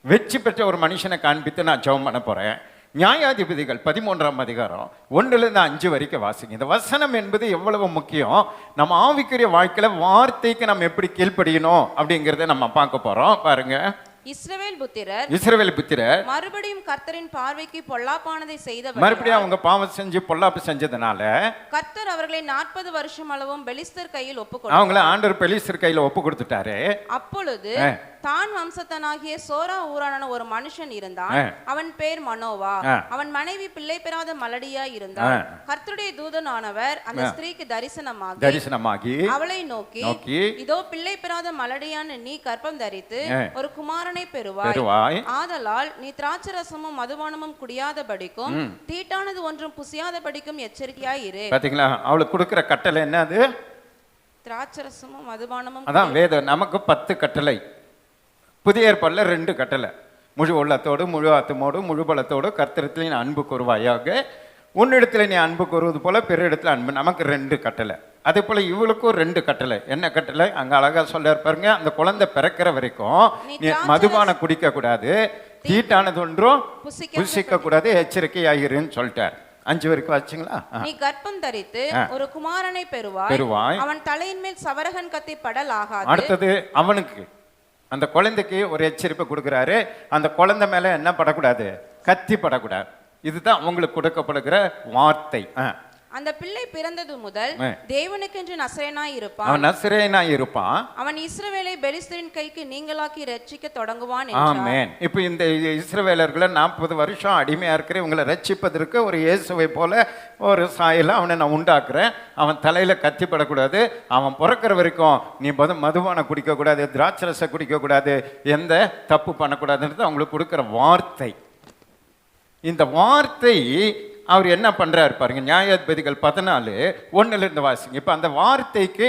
வெற்றி பெற்ற ஒரு மனுஷனை காண்பித்து நான் ஜெபம் பண்ண போகிறேன். நியாயாதிபதிகள் 13ஆம் அதிகாரம் 1லேருந்து 5 வரைக்கும் வாசிங்க. இந்த வசனம் என்பது எவ்வளவு முக்கியம், நம்ம ஆவிக்குரிய வாழ்க்கையில் வார்த்தைக்கு நம்ம எப்படி கீழ்ப்படியணும் அப்படிங்கிறத நம்ம பார்க்க போகிறோம். பாருங்க. இஸ்ரவேல் புத்திரர் மறுபடியும் கர்த்தரின் பார்வைக்கு பொல்லாப்பானதை செய்தவர், மறுபடியும் அவங்க பாவம் செஞ்சு பொல்லாப்பு செஞ்சதுனால கர்த்தர் அவர்களை 40 வருஷம் அளவும் பெலிஸ்தர் கையில் ஒப்புக்கொடுத்தார். அவங்கள ஆண்டவர் பெலிஸ்தர் கையில் ஒப்பு கொடுத்துட்டாரு. அப்பொழுது தான் வம்சத்தனாகிய சோரா ஊரான ஒரு மனுஷன் இருந்தான். அவன் பேர் மனோவா. அவன் மனைவி பிள்ளை பெறாத மலடியா இருந்தான். கர்த்தருடைய தூதனானவர் அந்த ஸ்திரீக்கு தரிசனமாகி அவளை நோக்கி, இதோ பிள்ளை பெறாத மலடியான நீ கர்ப்பம் தரித்து ஒரு குமாரனை பெறுவாய். ஆதலால் நீ திராட்சரசமும் மதுபானமும் குடியாதபடிக்கும் தீட்டானது ஒன்றும் புசியாதபடிக்கும் எச்சரிக்கையாய் இரு. பாத்தீங்களா? அவளுக்கு கொடுக்கிற கட்டளை என்னது? திராட்சரசமும் மதுபானமும். அதான் வேதம் நமக்கு 10 கட்டளை, புதிய ஏற்பாடுல 2 கட்டளை. முழு உள்ளத்தோடு முழு ஆத்துமோடு முழு பலத்தோடு கர்த்தரிடத்தில் நீ அன்பு கூறுவாயாக, உன்னிடத்தில் நீ அன்பு கூறுவது போல பிற இடத்துல அன்பு. நமக்கு 2 கட்டளை. அதே போல இவளுக்கும் 2 கட்டளை. என்ன கட்டளை? அங்க அழகா சொல்ல பாருங்க, அந்த குழந்தை பிறக்கிற வரைக்கும் நீ மதுபான குடிக்க கூடாது, தீட்டானது ஒன்றும் புசிக்க கூடாது, எச்சரிக்கையாகிறேன்னு சொல்லிட்டார். 5 வரைக்கும் வச்சுங்களா? நீ கர்ப்பம் தரித்து ஒரு குமாரனை பெறுவாய், அவன் தலையின் மேல் சவரகன் கத்தி படல் ஆகாது. அடுத்தது அவனுக்கு அந்த குழந்தைக்கு ஒரு எச்சரிப்பை கொடுக்குறாரு, அந்த குழந்தை மேல என்ன படக்கூடாது? கத்தி படக்கூடாது. இதுதான் அவங்களுக்கு கொடுக்கப்படுகிற வார்த்தை. அந்த பிள்ளை பிறந்தது முதல் தேவனுக்கென்று நசரேயனாய் இருப்பான். அவன் நசரேயனாய் இருப்பான். அவன் இஸ்ரவேலை பெலிஸ்தரின் கைக்கு நீங்களாக்கி ரட்சிக்க தொடங்குவான். ஆமென். இப்போ இந்த இஸ்ரவேலர்களை 40 வருஷம் அடிமையா இருக்கிற இவங்களை ரட்சிப்பதற்கு ஒரு இயேசுவை போல ஒரு சாயல அவனை நான் உண்டாக்குறேன். அவன் தலையில கத்தி படக்கூடாது, அவன் பிறக்கிற வரைக்கும் நீ மதுபானம் குடிக்க கூடாது, திராட்சரசம் குடிக்க கூடாது, எந்த தப்பு பண்ணக்கூடாதுன்றது அவங்களுக்கு கொடுக்குற வார்த்தை. இந்த வார்த்தை அவர் என்ன பண்றாரு பாருங்க, நியாயாதிபதிகள் 14:1 வாசிங்க. இப்ப அந்த வார்த்தைக்கு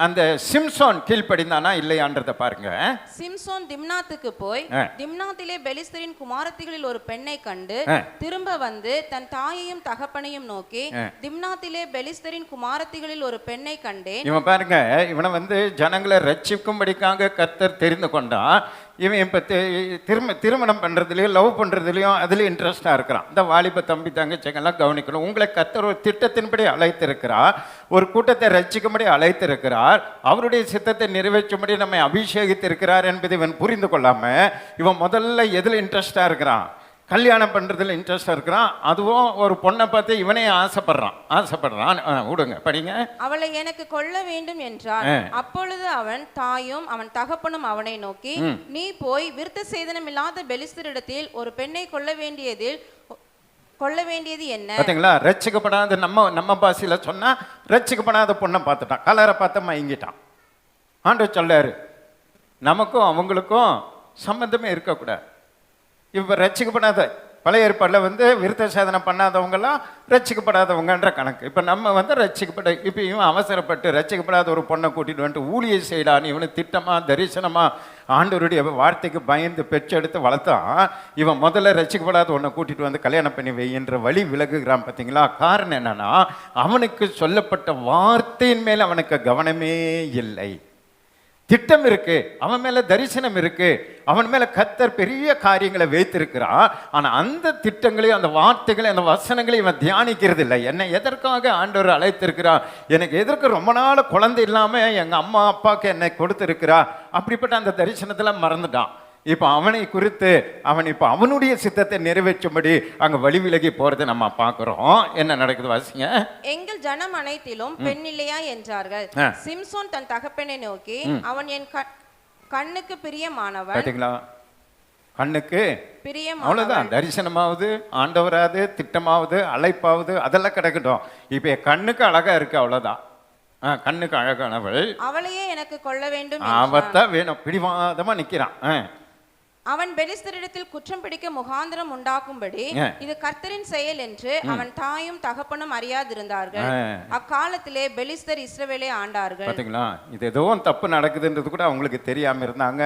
அந்த சிம்சோன் கீழ்ப்படிந்தானா இல்லையான்றத பாருங்க. சிம்சோன் திம்னாத்துக்கு போய் திம்னாத்திலே பெலிஸ்தரின் குமாரத்திகளில் ஒரு பெண்ணை கண்டு திரும்ப வந்து தன் தாயையும் தகப்பனையும் நோக்கி, திம்னாத்திலே பெலிஸ்தரின் குமாரத்திகளில் ஒரு பெண்ணை கண்டேன். இவன் பாருங்க, இவனை வந்து ஜனங்களை ரட்சிக்கும்படிக்காக கர்த்தர் தெரிந்து கொண்டான். இவன் இப்போ திருமணம் பண்ணுறதுலையும் லவ் பண்ணுறதுலையும் அதுலேயும் இன்ட்ரெஸ்டாக இருக்கிறான். இந்த வாலிப தம்பி தங்கச்சிங்கெல்லாம் கவனிக்கணும். உங்களை கர்த்தர் ஒரு திட்டத்தின்படி அழைத்திருக்கிறார், ஒரு கூட்டத்தை ரட்சிக்கும்படி அழைத்திருக்கிறார், அவருடைய சித்தத்தை நிறைவேற்றும்படி நம்மை அபிஷேகித்திருக்கிறார் என்பதை இவன் புரிந்து கொள்ளாமல் இவன் முதல்ல எதில் இன்ட்ரெஸ்டாக இருக்கிறான்? கல்யாணம் பண்ணுறதுல இன்ட்ரெஸ்டாக இருக்கிறான். அதுவும் ஒரு பொண்ணை பார்த்து இவனே ஆசைப்படுறான். விடுங்க, படிங்க. அவளை எனக்கு கொள்ள வேண்டும் என்றான். அப்பொழுது அவன் தாயும் அவன் தகப்பனும் அவனை நோக்கி, நீ போய் விருத்த சேதனம் இல்லாத பெலிஸ்தரிடத்தில் ஒரு பெண்ணை கொள்ள வேண்டியது என்ன? பார்த்தீங்களா, ரட்சிக்கப்படாத நம்ம பாஷையில சொன்னா ரட்சிக்கப்படாத பொண்ணை பார்த்துட்டான், கலரை பார்த்து மயங்கிட்டான். ஆண்டவர் சொல்லாரு, நமக்கும் அவங்களுக்கும் சம்பந்தமே இருக்கக்கூடாது. இப்போ ரட்சிக்கப்படாத பழைய ஏற்பாடில் வந்து விருத்த சேதனம் பண்ணாதவங்கெல்லாம் ரட்சிக்கப்படாதவங்கன்ற கணக்கு. இப்போ நம்ம வந்து ரட்சிக்கப்பட, இப்போ இவன் அவசரப்பட்டு ரட்சிக்கப்படாத ஒரு பொண்ணை கூட்டிட்டு வந்துட்டு ஊழியம் செய்யலான்னு இவனு திட்டமா தரிசனமா ஆண்டவருடைய வார்த்தைக்கு பயந்து பெற்றெடுத்து வளர்த்தான். இவன் முதல்ல ரட்சிக்கப்படாத ஒன்றை கூட்டிட்டு வந்து கல்யாணம் பண்ணி வைன்ற வழி விலகுகிறான். பார்த்தீங்களா? காரணம் என்னன்னா, அவனுக்கு சொல்லப்பட்ட வார்த்தையின் மேல் அவனுக்கு கவனமே இல்லை. திட்டம் இருக்கு, அவன் மேல தரிசனம் இருக்கு, அவன் மேல கர்த்தர் பெரிய காரியங்களை வைத்திருக்கிறான். ஆனா அந்த திட்டங்களையும் அந்த வார்த்தைகளையும் அந்த வசனங்களையும் இவன் தியானிக்கிறது இல்லை. என்னை எதற்காக ஆண்டவர் அழைத்திருக்கிறார், எனக்கு எதற்கு ரொம்ப நாள் குழந்தை இல்லாம எங்க அம்மா அப்பாவுக்கு என்னை கொடுத்திருக்கிறா, அப்படிப்பட்ட அந்த தரிசனத்துல மறந்துட்டான். இப்போ அவனை குறித்து அவன் இப்போ அவனுடைய சித்தத்தை நிறைவேற்றும்படி அங்க வழி விலகி போறதை நம்ம பார்க்கிறோம். என்ன நடக்குது வாசிங்க. எங்கள் ஜனம் அனைத்திலும் பெண் இல்லையா என்றார்கள். சிம்சோன் தன் தகப்பனை நோக்கி, அவன் என் கண்ணுக்கு பிரியமானவன். பாத்தீங்களா, கண்ணுக்கு பிரியம். அவ்வளவுதான். தரிசனமாவது ஆண்டவராது திட்டமாவது அழைப்பாவது அதெல்லாம் கிடைக்கட்டும். இப்ப கண்ணுக்கு அழகா இருக்கு, அவ்வளவுதான். கண்ணுக்கு அழகானவள், அவளையே எனக்கு கொள்ள வேண்டும், அவத்தான் வேணும். பிடிவாதமா நிக்கிறான். அவன் பெலிஸ்தரிடத்தில் குற்றம் பிடிக்க முகாந்திரம் உண்டாக்கும்படி இது கர்த்தரின் செயல் என்று அவன் தாயும் தகப்பனும் அறியாதிருந்தார்கள். அக்காலத்திலே பெலிஸ்தர் இஸ்ரவேலை ஆண்டார்கள். பாத்தீங்களா, இது ஏதோ தப்பு நடக்குதுன்றது கூட அவங்களுக்கு தெரியாம இருந்தாங்க.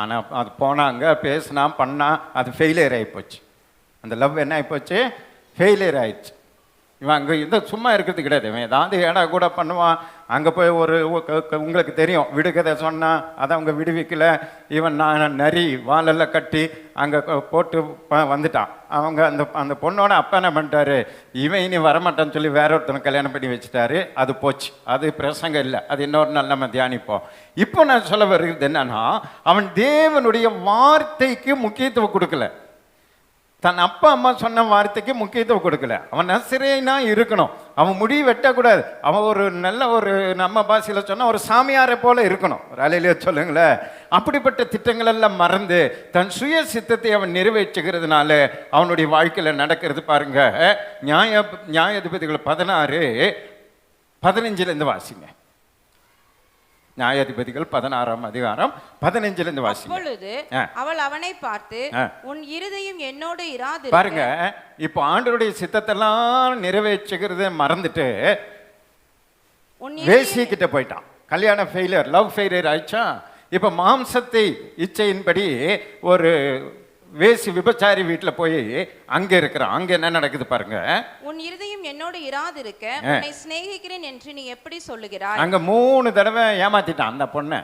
ஆனா அது போனாங்க, பேசினா பண்ணா, அது ஃபெயிலியர் ஆயிப்போச்சு. அந்த லவ் என்ன ஆயிப்போச்சு? ஃபெயிலியர் ஆயிடுச்சு. இவன் அங்கே இந்த சும்மா இருக்கிறது கிடையாது. இவன் ஏதாவது ஏடா கூட பண்ணுவான். அங்கே போய் ஒரு உங்களுக்கு தெரியும், விடுகதை சொன்னான், அதை அவங்க விடுவிக்கல. இவன் நான் நரி வாலெல்லாம் கட்டி அங்கே போட்டு வந்துட்டான். அவங்க அந்த பொண்ணோட அப்பா என்ன பண்ணிட்டாரு, இவன் இனி வரமாட்டான்னு சொல்லி வேற ஒருத்தனை கல்யாணம் பண்ணி வச்சுட்டாரு. அது போச்சு. அது பிரசங்கம் இல்லை, அது இன்னொரு நாள் நம்ம தியானிப்போம். இப்போ நான் சொல்ல வருகிறது என்னன்னா, அவன் தேவனுடைய வார்த்தைக்கு முக்கியத்துவம் கொடுக்கல, தன் அப்பா அம்மா சொன்ன வார்த்தைக்கு முக்கியத்துவம் கொடுக்கல. அவன் நசரேயனா இருக்கணும், அவன் முடி வெட்டக்கூடாது, அவன் ஒரு நல்ல ஒரு நம்ம பாஷையில் சொன்ன ஒரு சாமியாரை போல இருக்கணும். ஒரு அலையிலே சொல்லுங்களேன். அப்படிப்பட்ட திட்டங்கள் எல்லாம் மறந்து தன் சுய சித்தத்தை அவன் நிறைவேற்றுகிறதுனால அவனுடைய வாழ்க்கையில் நடக்கிறது பாருங்க. நியாயாதிபதிகள் 16:15 வாசிங்க. நியாயாதிபதிகள் 16:15 வாசிங்க. அப்பொழுது அவள் அவனை பார்த்து, உன் இருதயம் என்னோடு இராது. பாருங்க, இப்போ ஆண்டவருடைய சித்தத்தெல்லாம் நிறைவேற்றுகிறத மறந்துட்டு வேசிக்கிட்ட போயிட்டான். கல்யாணம் ஃபெயிலியர், லவ் ஃபெயிலியர் ஆயிடுச்சா. இப்போ மாம்சத்தை இச்சையின்படி ஒரு வேசி விபச்சாரி வீட்டுல போய் அங்க இருக்கிறான். அங்க என்ன நடக்குது பாருங்க. உன் இருதயம் என்னோடு இராதிருக்க உன்னை சிநேகிக்கிறேன் என்று நீ எப்படி சொல்லுகிறாய்? அங்க 3 தடவை ஏமாத்திட்டான் அந்த பொண்ணை.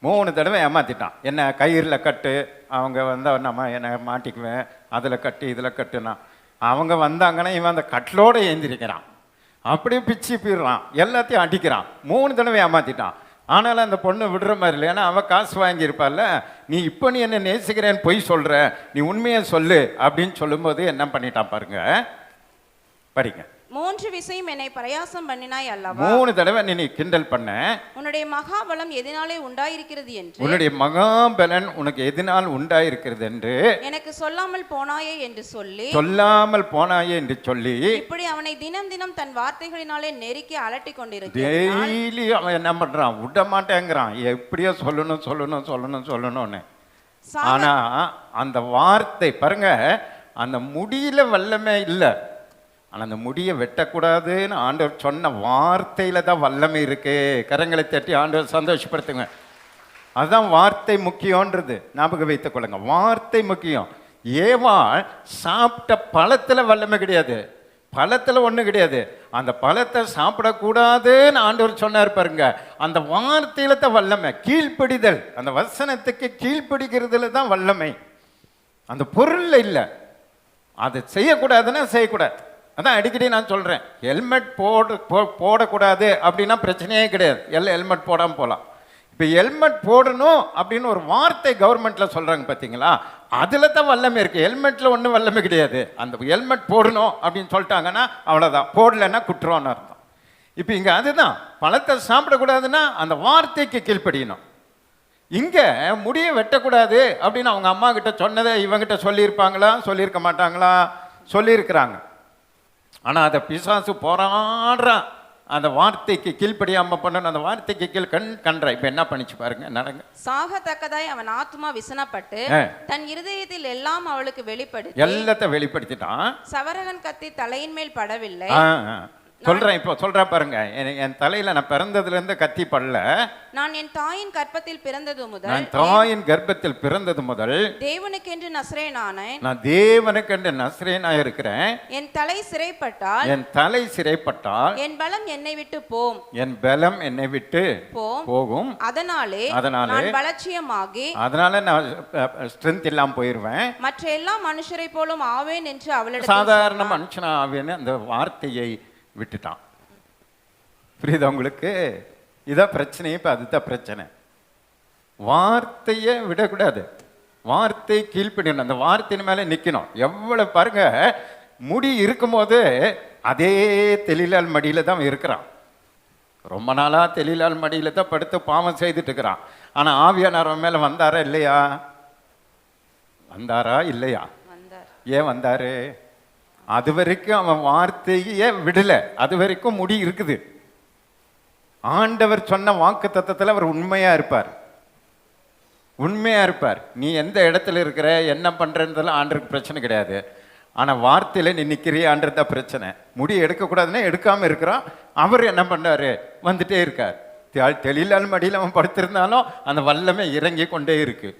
3 தடவை ஏமாத்திட்டான். என்ன கயிறுல கட்டு, அவங்க வந்தா நம்ம என்ன மாட்டிக்குவேன், அதுல கட்டு இதுல கட்டுனா. அவங்க வந்தாங்கன்னா இவன் அந்த கட்டிலோட ஏந்திரிக்கிறான். அப்படியே பிச்சு போயிடுறான், எல்லாத்தையும் அடிக்கிறான். 3 தடவை ஏமாத்திட்டான். ஆனாலும் அந்த பொண்ணு விடுற மாதிரி இல்லை. ஏன்னா அவன் காசு வாங்கியிருப்பாள்ல. நீ இப்போ நீ என்ன நேசிக்கிறேன்னு பொய் சொல்ற, நீ உண்மையை சொல்லு அப்படின்னு சொல்லும்போது என்ன பண்ணிட்டான் பாருங்க. படிங்க. 3 விசையும் என்னை பிரயாசம் பண்ணினாய் அல்லவா? 3 தடவை நீ கிண்டல் பண்ண. உன்னுடைய மகாபலம் எதனாலே உண்டாயிருக்கிறது என்று, உன்னுடைய மகாபலன் உனக்கு எதனால் உண்டாயிருக்கிறது என்று எனக்கு சொல்லாமல் போனாயே என்று சொல்லி, சொல்லாமல் போனாயே என்று சொல்லி, இப்படி அவனை தினம் தினம் தன் வார்த்தைகளினாலே நெருக்கி அலட்டி கொண்டிருக்கிறான். டெய்லி அவன் என்ன பண்றான், விட மாட்டேங்கிறான். எப்படியோ சொல்லணும் சொல்லணும் சொல்லணும் சொல்லணும்னு. ஆனா அந்த வார்த்தை பாருங்க, அந்த முடியில வல்லமே இல்லை. ஆனால் அந்த முடியை வெட்டக்கூடாதுன்னு ஆண்டவர் சொன்ன வார்த்தையில தான் வல்லமை இருக்கு. கரங்களை தட்டி ஆண்டவர் சந்தோஷப்படுத்துங்க. அதுதான் வார்த்தை முக்கியன்றது ஞாபகம் வைத்துக் கொள்ளுங்க. வார்த்தை முக்கியம். ஏவாள் சாப்பிட்ட பழத்துல வல்லமை கிடையாது, பழத்துல ஒண்ணு கிடையாது. அந்த பழத்தை சாப்பிடக்கூடாதுன்னு ஆண்டவர் சொன்னார் பாருங்க. அந்த வார்த்தையில தான் வல்லமை, கீழ்ப்படிதல். அந்த வசனத்துக்கு கீழ்ப்படிக்கிறதுல தான் வல்லமை, அந்த பொருள்ல இல்லை. அதை செய்யக்கூடாதுன்னா செய்யக்கூடாது. அதான் அடிக்கடி நான் சொல்கிறேன், ஹெல்மெட் போடக்கூடாது அப்படின்னா பிரச்சனையே கிடையாது. ஹெல்மெட் போடாமல் போகலாம். இப்போ ஹெல்மெட் போடணும் அப்படின்னு ஒரு வார்த்தை கவர்மெண்ட்டில் சொல்கிறாங்க பார்த்தீங்களா, அதில் தான் வல்லமை இருக்குது. ஹெல்மெட்டில் ஒன்றும் வல்லமை கிடையாது. அந்த ஹெல்மெட் போடணும் அப்படின்னு சொல்லிட்டாங்கன்னா அவ்வளோதான், போடலைன்னா குற்றம்னு அர்த்தம். இப்போ இங்கே அதுதான், பழத்தை சாப்பிடக்கூடாதுன்னா அந்த வார்த்தைக்கு கீழ்ப்படியணும். இங்கே முடியை வெட்டக்கூடாது அப்படின்னு அவங்க அம்மா கிட்ட சொன்னதை இவங்கிட்ட சொல்லியிருப்பாங்களா, சொல்லியிருக்க மாட்டாங்களா? சொல்லியிருக்கிறாங்க. ஆனால் அதை பிசாசு போராடுறான், அந்த வார்த்தைக்கு கீழ்ப்படியாம பண்ணணும். அந்த வார்த்தைக்கு கீழ் கன்ற இப்ப என்ன பண்ணிச்சு பாருங்க, நடங்க. சாகத்தக்கதாய் அவன் ஆத்மா விசனப்பட்டு தன் இருதயத்தில் எல்லாம் அவளுக்கு வெளிப்படுத்தி எல்லாத்தையும் வெளிப்படுத்திட்டான். சவரகன் கத்தி தலையின் மேல் படவில்லை. சொல்றேன், இப்போ சொல்றேன் பாருங்க. என் தலையில நான் பிறந்ததுல இருந்து கத்தி படல. நான் என் தாயின் கர்ப்பத்தில் பிறந்தது முதல், நான் தாயின் கர்ப்பத்தில் பிறந்தது முதல் தேவனுக்கென்று நசரேனானேன். நான் தேவனுக்கென்று நசரேனா இருக்கிறேன். என் தலை சிறைப்பட்டால், என் தலை சிறைப்பட்டால் என் பலம் என்னை விட்டு போம், என் பலம் என்னை விட்டு போகும். அதனாலே நான் பலட்சியமாகி, அதனால நான் ஸ்ட்ரென்த் இல்லாம போயிருவேன், மற்ற எல்லா மனுஷரை போலும் ஆவேன் என்று அவளிடம். சாதாரண மனுஷனா ஆவேன்னு அந்த வார்த்தையை விட்டுட்டான். புரியுதா உங்களுக்கு? இதான் பிரச்சனை. இப்போ அதுதான் பிரச்சனை. வார்த்தையை விடக்கூடாது, வார்த்தை கீழ்ப்படியணும், அந்த வார்த்தையின் மேலே நிற்கணும். எவ்வளவு பாருங்க, முடி இருக்கும்போது அதே தெளிலால் மடியில தான் இருக்கிறான். ரொம்ப நாளா தெளிலால் மடியில தான் படுத்து பாவம் செய்துட்டு இருக்கிறான். ஆனா ஆவியானவர் மேல வந்தாரா இல்லையா? வந்தாரா இல்லையா? ஏன் வந்தாரு? அது வரைக்கும் அவன் வார்த்தையே விடல, அது வரைக்கும் முடி இருக்குது. ஆண்டவர் சொன்ன வாக்கு தத்தத்தில் அவர் உண்மையா இருப்பார், உண்மையா இருப்பார். நீ எந்த இடத்துல இருக்கிற, என்ன பண்றதுல ஆண்டருக்கு பிரச்சனை கிடையாது. ஆனா வார்த்தையில நீ நிக்கிறியான்றது தான் பிரச்சனை. முடி எடுக்கக்கூடாதுன்னா எடுக்காம இருக்கிறான். அவர் என்ன பண்ணாரு, வந்துட்டே இருக்கார். தெளிலால் மடியில் அவன் படுத்திருந்தாலும் அந்த வல்லமை இறங்கி கொண்டே இருக்கு,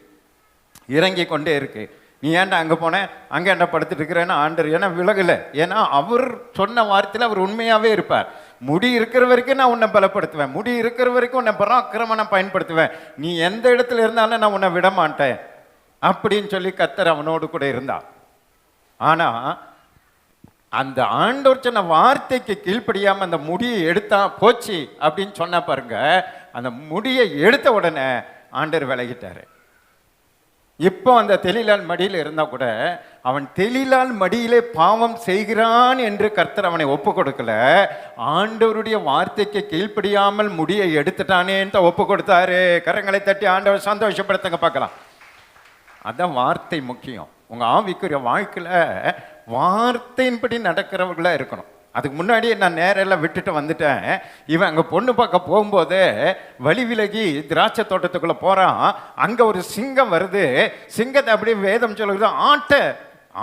இறங்கி கொண்டே இருக்கு. நீ ஏன்டா அங்கே போனேன், அங்கே ஏன்டா படுத்துட்டு இருக்கிறேன்னு ஆண்டர் ஏன்னா விலகலை. ஏன்னா அவர் சொன்ன வார்த்தையில் அவர் உண்மையாகவே இருப்பார். முடி இருக்கிற வரைக்கும் நான் உன்னை பலப்படுத்துவேன், முடி இருக்கிற வரைக்கும் உன்னை பராக்கிரம நான் பயன்படுத்துவேன், நீ எந்த இடத்துல இருந்தாலும் நான் உன்னை விட மாட்டேன் அப்படின்னு சொல்லி கர்த்தர் அவனோடு கூட இருந்தார். ஆனால் அந்த ஆண்டவர் சொன்ன வார்த்தைக்கு கீழ்ப்படியாமல் அந்த முடியை எடுத்தா போச்சு அப்படின்னு சொன்ன பாருங்க. அந்த முடியை எடுத்த உடனே ஆண்டவர் விலகிட்டாரு. இப்போ அந்த தெளிலால் மடியில் இருந்தா கூட அவன் தெளிலால் மடியிலே பாவம் செய்கிறான் என்று கர்த்தர் அவனை ஒப்பு கொடுக்கல. ஆண்டவருடைய வார்த்தைக்கு கீழ்ப்படியாமல் முடியை எடுத்துட்டானேன்னு ஒப்பு கொடுத்தாரு. கரங்களை தட்டி ஆண்டவர் சந்தோஷப்படுத்துங்க பார்க்கலாம். அதான் வார்த்தை முக்கியம். உங்க ஆவிக்குரிய வாழ்க்கையில வார்த்தையின்படி நடக்கிறவர்களா இருக்கணும். அதுக்கு முன்னாடியே நான் நேரெல்லாம் விட்டுட்டு வந்துட்டேன். இவன் அங்கே பொண்ணு பார்க்க போகும்போது வழி விலகி திராட்சை தோட்டத்துக்குள்ளே போகிறான். அங்கே ஒரு சிங்கம் வருது. சிங்கத்தை அப்படியே வேதம் சொல்லுது,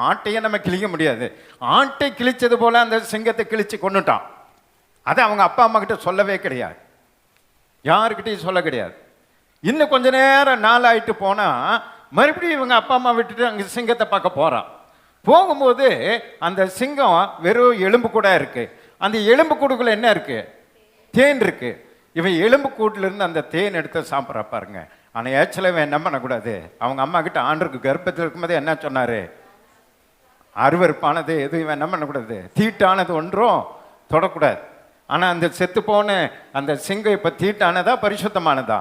ஆட்டையை நம்ம கிழிக்க முடியாது, ஆட்டை கிழிச்சது போல அந்த சிங்கத்தை கிழிச்சு கொண்டுட்டான். அதை அவங்க அப்பா அம்மா கிட்ட சொல்லவே கிடையாது, யாருக்கிட்டையும் சொல்ல கிடையாது. இன்னும் கொஞ்ச நேரம் நாள் ஆயிட்டு போனால் மறுபடியும் இவங்க அப்பா அம்மா விட்டுட்டு அங்கே சிங்கத்தை பார்க்க போகிறான். போகும்போது அந்த சிங்கம் வெறும் எலும்பு கூட இருக்கு. அந்த எலும்பு கூடுக்குள்ள என்ன இருக்கு? தேன் இருக்கு. இவன் எலும்பு கூட்டிலிருந்து அந்த தேன் எடுத்து சாப்பிட்றா பாருங்க. ஆனால் ஏச்சல இவன் என்ன பண்ணக்கூடாது? அவங்க அம்மா கிட்ட ஆண்டருக்கு கர்ப்பத்தில் இருக்கும்போது என்ன சொன்னாரு? அருவருப்பானது எதுவும் இவன் என்ன பண்ணக்கூடாது? தீட்டானது ஒன்றும் தொடக்கூடாது. ஆனால் அந்த செத்து போன அந்த சிங்கம் இப்போ தீட்டானதா பரிசுத்தமானதா?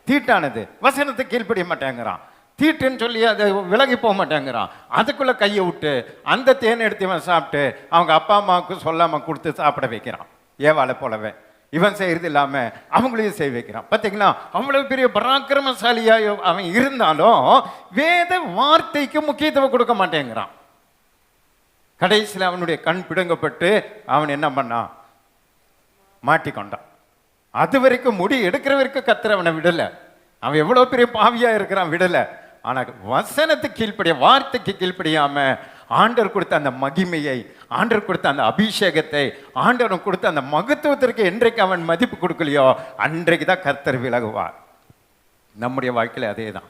தீட்டானது. வசனத்தை கீழ்ப்படிய மாட்டேங்கிறான். தீட்டுன்னு சொல்லி அதை விலகி போக மாட்டேங்கிறான். அதுக்குள்ளே கையை விட்டு அந்த தேனை எடுத்து இவன் சாப்பிட்டு அவங்க அப்பா அம்மாவுக்கு சொல்லாமல் கொடுத்து சாப்பிட வைக்கிறான். ஏவாளை போலவே இவன் செய்யறது இல்லாமல் அவங்களையும் செய்ய வைக்கிறான். பார்த்தீங்களா? அவ்வளவு பெரிய பராக்கிரமசாலியாக அவன் இருந்தாலும் வேத வார்த்தைக்கு முக்கியத்துவம் கொடுக்க மாட்டேங்கிறான். கடைசியில் அவனுடைய கண் பிடுங்கப்பட்டு அவன் என்ன பண்ணான்? மாட்டிக்கொண்டான். அது வரைக்கும் முடி எடுக்கிற வரைக்கும் கர்த்தர் அவனை விடலை. அவன் எவ்வளோ பெரிய பாவியாக இருக்கிறான், விடலை. ஆனால் வசனத்துக்கு கீழ்ப்படிய, வார்த்தைக்கு கீழ்ப்படியாம ஆண்டவர் கொடுத்த அந்த மகிமையை, ஆண்டவர் கொடுத்த அந்த அபிஷேகத்தை, ஆண்டவர் கொடுத்த அந்த மகத்துவத்திற்கு என்றைக்கு அவன் மதிப்பு கொடுக்கலையோ அன்றைக்கு தான் கர்த்தர் விலகுவார். நம்முடைய வாழ்க்கையில் அதே தான்.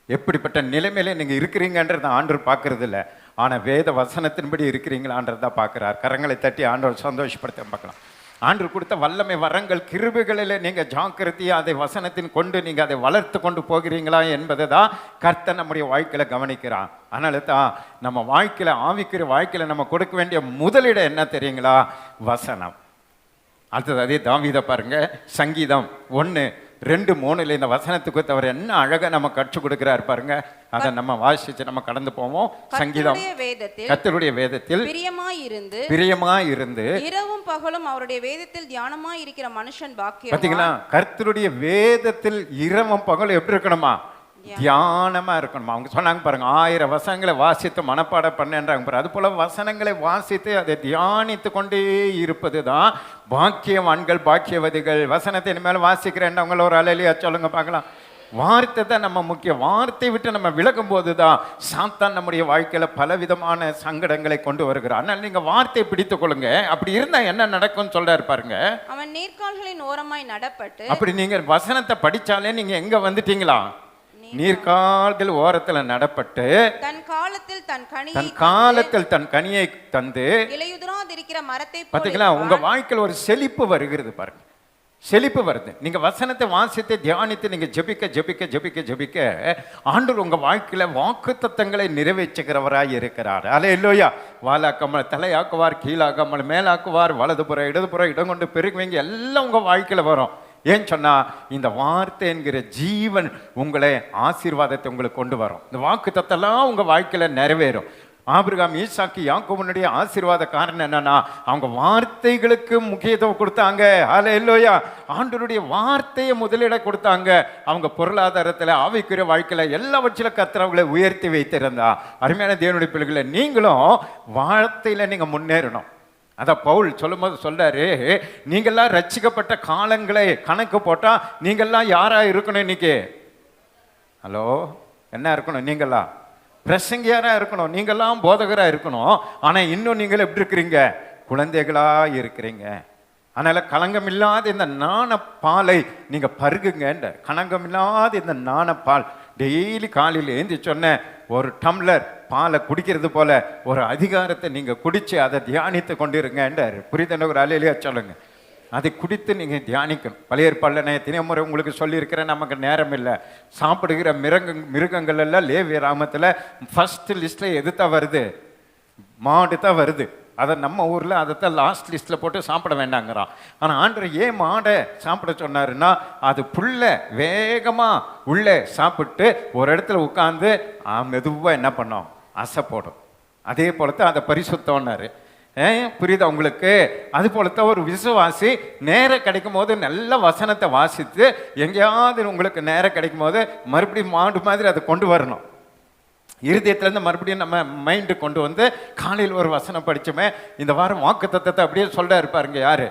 எப்படிப்பட்ட நிலைமையில நீங்கள் இருக்கிறீங்கன்றதை ஆண்டவர் பார்க்கறது இல்லை. ஆனால் வேத வசனத்தின்படி இருக்கிறீங்களான்றதான் பார்க்குறார். கரங்களை தட்டி ஆண்டவர் சந்தோஷப்படுத்த பார்க்கலாம். ஆண்டவர் கொடுத்த வல்லமை வரங்கள் கிருபைகளில் நீங்கள் ஜாக்கிரதையாக அதை வசனத்தின் கொண்டு நீங்கள் அதை வளர்த்து கொண்டு போகிறீங்களா என்பதை தான் கர்த்தர் நம்முடைய வாழ்க்கையில் கவனிக்கிறான். அதனால தான் நம்ம வாழ்க்கையில், ஆவிக்கிற வாழ்க்கையில் நம்ம கொடுக்க வேண்டிய முதலிடம் என்ன தெரியுங்களா? வசனம். அடுத்தது அதே தாவீதை பாருங்க, சங்கீதம் 1:2-3 இந்த வசனத்துக்கு அவர் என்ன அழகா நம்ம கற்றுக் கொடுக்கிறார் பாருங்க. அதை நம்ம வாசிச்சு நம்ம கடந்து போவோம். சங்கீதம் கர்த்தருடைய வேதத்தில் பிரியமாயிருந்து இரவும் பகலும் அவருடைய வேதத்தில் தியானமாய் இருக்கிற மனுஷன் பாக்கியவான். பாத்தீங்களா? கர்த்தருடைய வேதத்தில் இரவும் பகலும் எப்படி இருக்கணுமா? தியானமா இருக்கணுமா? அவங்க சொன்னாங்க பாருங்க, 1000 வசனங்களை வாசித்து மனப்பாடம் பண்ணேன்றாங்க பாரு. அது போல வசனங்களை வாசித்து அதை தியானித்து கொண்டே இருப்பது தான் பாக்கியவான்கள், பாக்கியவதிகள். வசனத்தை இனிமேல் வாசிக்கிறேன் அவங்கள ஒரு அலையிலையா சொல்லுங்க பார்க்கலாம். வார்த்தை தான் நம்ம முக்கியம். வார்த்தை விட்டு நம்ம விலகும் போது தான் சாத்தான் நம்முடைய வாழ்க்கையில பலவிதமான சங்கடங்களை கொண்டு வருகிறார். அதனால நீங்க வார்த்தையை பிடித்துக் கொள்ளுங்க. அப்படி இருந்தா என்ன நடக்கும்னு சொல்றாரு பாருங்க. அவன் நீர்க்கால்களின் ஓரமாய் நடப்பட்டு. அப்படி நீங்க வசனத்தை படிச்சாலே நீங்க எங்க வந்துட்டீங்களா? நீர்க்கால்கள் ஓரத்துல நடப்பட்டு தன் காலத்தில் தன் கனியை தந்து இலையுதிராதிருக்கிற மரத்தை. பாத்தீங்களா? உங்க வாழ்க்கையில் ஒரு செழிப்பு வருகிறது பாருங்க. செழிப்பு வருது. நீங்க வசனத்தை வாசித்து தியானித்து நீங்க ஜெபிக்க ஜெபிக்க ஜெபிக்க ஜெபிக்க ஆண்டவர் உங்க வாழ்க்கையில வாக்குத்தத்தங்களை நிறைவேற்றுகிறவராய் இருக்கிறார். அல்லேலூயா. வாலாக்காமல் தலையாக்குவார், கீழாக்காமல் மேலாக்குவார், வலதுபுறம் இடதுபுறம் இடம் கொண்டு பெருகுவீங்க, எல்லாம் உங்க வாழ்க்கையில வரும். ஏன்னு சொன்னா இந்த வார்த்தை என்கிற ஜீவன் உங்களை ஆசீர்வாதத்தை உங்களுக்கு கொண்டு வரும். இந்த வாக்குத்தத்தெல்லாம் உங்க வாழ்க்கையில நிறைவேறும். ஆபிரகாம், ஈசாக்கு, யாக்கோபுடைய ஆசீர்வாத காரணம் என்னன்னா அவங்க வார்த்தைகளுக்கு முக்கியத்துவம் கொடுத்தாங்க. அல்லேலூயா. ஆண்டவருடைய வார்த்தையை முதலிட கொடுத்தாங்க. அவங்க பொருளாதாரத்தில், ஆவிக்குரிய வாழ்க்கையில எல்லாவற்றிலும் கர்த்தர் அவங்களை உயர்த்தி வைத்திருந்தா. அருமையான தேவனுடைய பிள்ளைகளை, நீங்களும் வார்த்தையில நீங்க முன்னேறணும். அதான் பவுல் சொல்லும் போது சொல்றாரு, நீங்கள்லாம் ரட்சிக்கப்பட்ட காலங்களை கணக்கு போட்டா நீங்கள்லாம் யாரா இருக்கணும்? இன்னைக்கு ஹலோ என்ன இருக்கணும்? நீங்கள்லாம் பிரசங்கியாரா இருக்கணும், நீங்கள்லாம் போதகரா இருக்கணும். ஆனா இன்னும் நீங்கள் எப்படி இருக்கிறீங்க? குழந்தைகளா இருக்கிறீங்க. அதனால களங்கம் இல்லாத இந்த நாணப்பாலை நீங்க பருகுங்க. களங்கம் இல்லாத இந்த நாணப்பால் டெய்லி காலையில் ஏந்தி சொன்ன ஒரு டம்ளர் பாலை குடிக்கிறது போல ஒரு அதிகாரத்தை நீங்க குடிச்சு அதை தியானித்து கொண்டிருங்கன்றார். புரிதன ஒரு அலையிலேயே சொல்லுங்க. அதை குடித்து நீங்க தியானிக்கணும். பழைய ஏற்பாடுல நான் எத்தனை முறை உங்களுக்கு சொல்லியிருக்கிறேன், நமக்கு நேரம் இல்லை. சாப்பிடுகிற மிருகங்கள் எல்லாம் லேவிய ராமத்துல ஃபர்ஸ்ட் லிஸ்ட்ல எதுதான் வருது? மாடு தான் வருது. அதை நம்ம ஊரில் அதைத்தான் லாஸ்ட் லிஸ்ட்டில் போட்டு சாப்பிட வேண்டாங்கிறான். ஆனால் ஆண்டவர் ஏன் மாடை சாப்பிட சொன்னாருன்னா, அது புல்ல வேகமாக உள்ளே சாப்பிட்டு ஒரு இடத்துல உட்காந்து மெதுவாக என்ன பண்ணோம்? அசை போடும். அதே போலத்தான் அதை பரிசுத்தம்னாரு. புரியுதா உங்களுக்கு? அது போலத்தான் ஒரு விசுவாசி நேரம் கிடைக்கும் போது நல்ல வசனத்தை வாசித்து எங்கேயாவது உங்களுக்கு நேரம் கிடைக்கும் போது மறுபடியும் மாடு மாதிரி அதை கொண்டு வரணும். இருதயத்திலேருந்து மறுபடியும் நம்ம மைண்டு கொண்டு வந்து காலையில் ஒரு வசனம் படிச்சுமே. இந்த வாரம் வாக்குத்தத்தத்தை அப்படியே சொல்ல இருப்பாருங்க. யாரு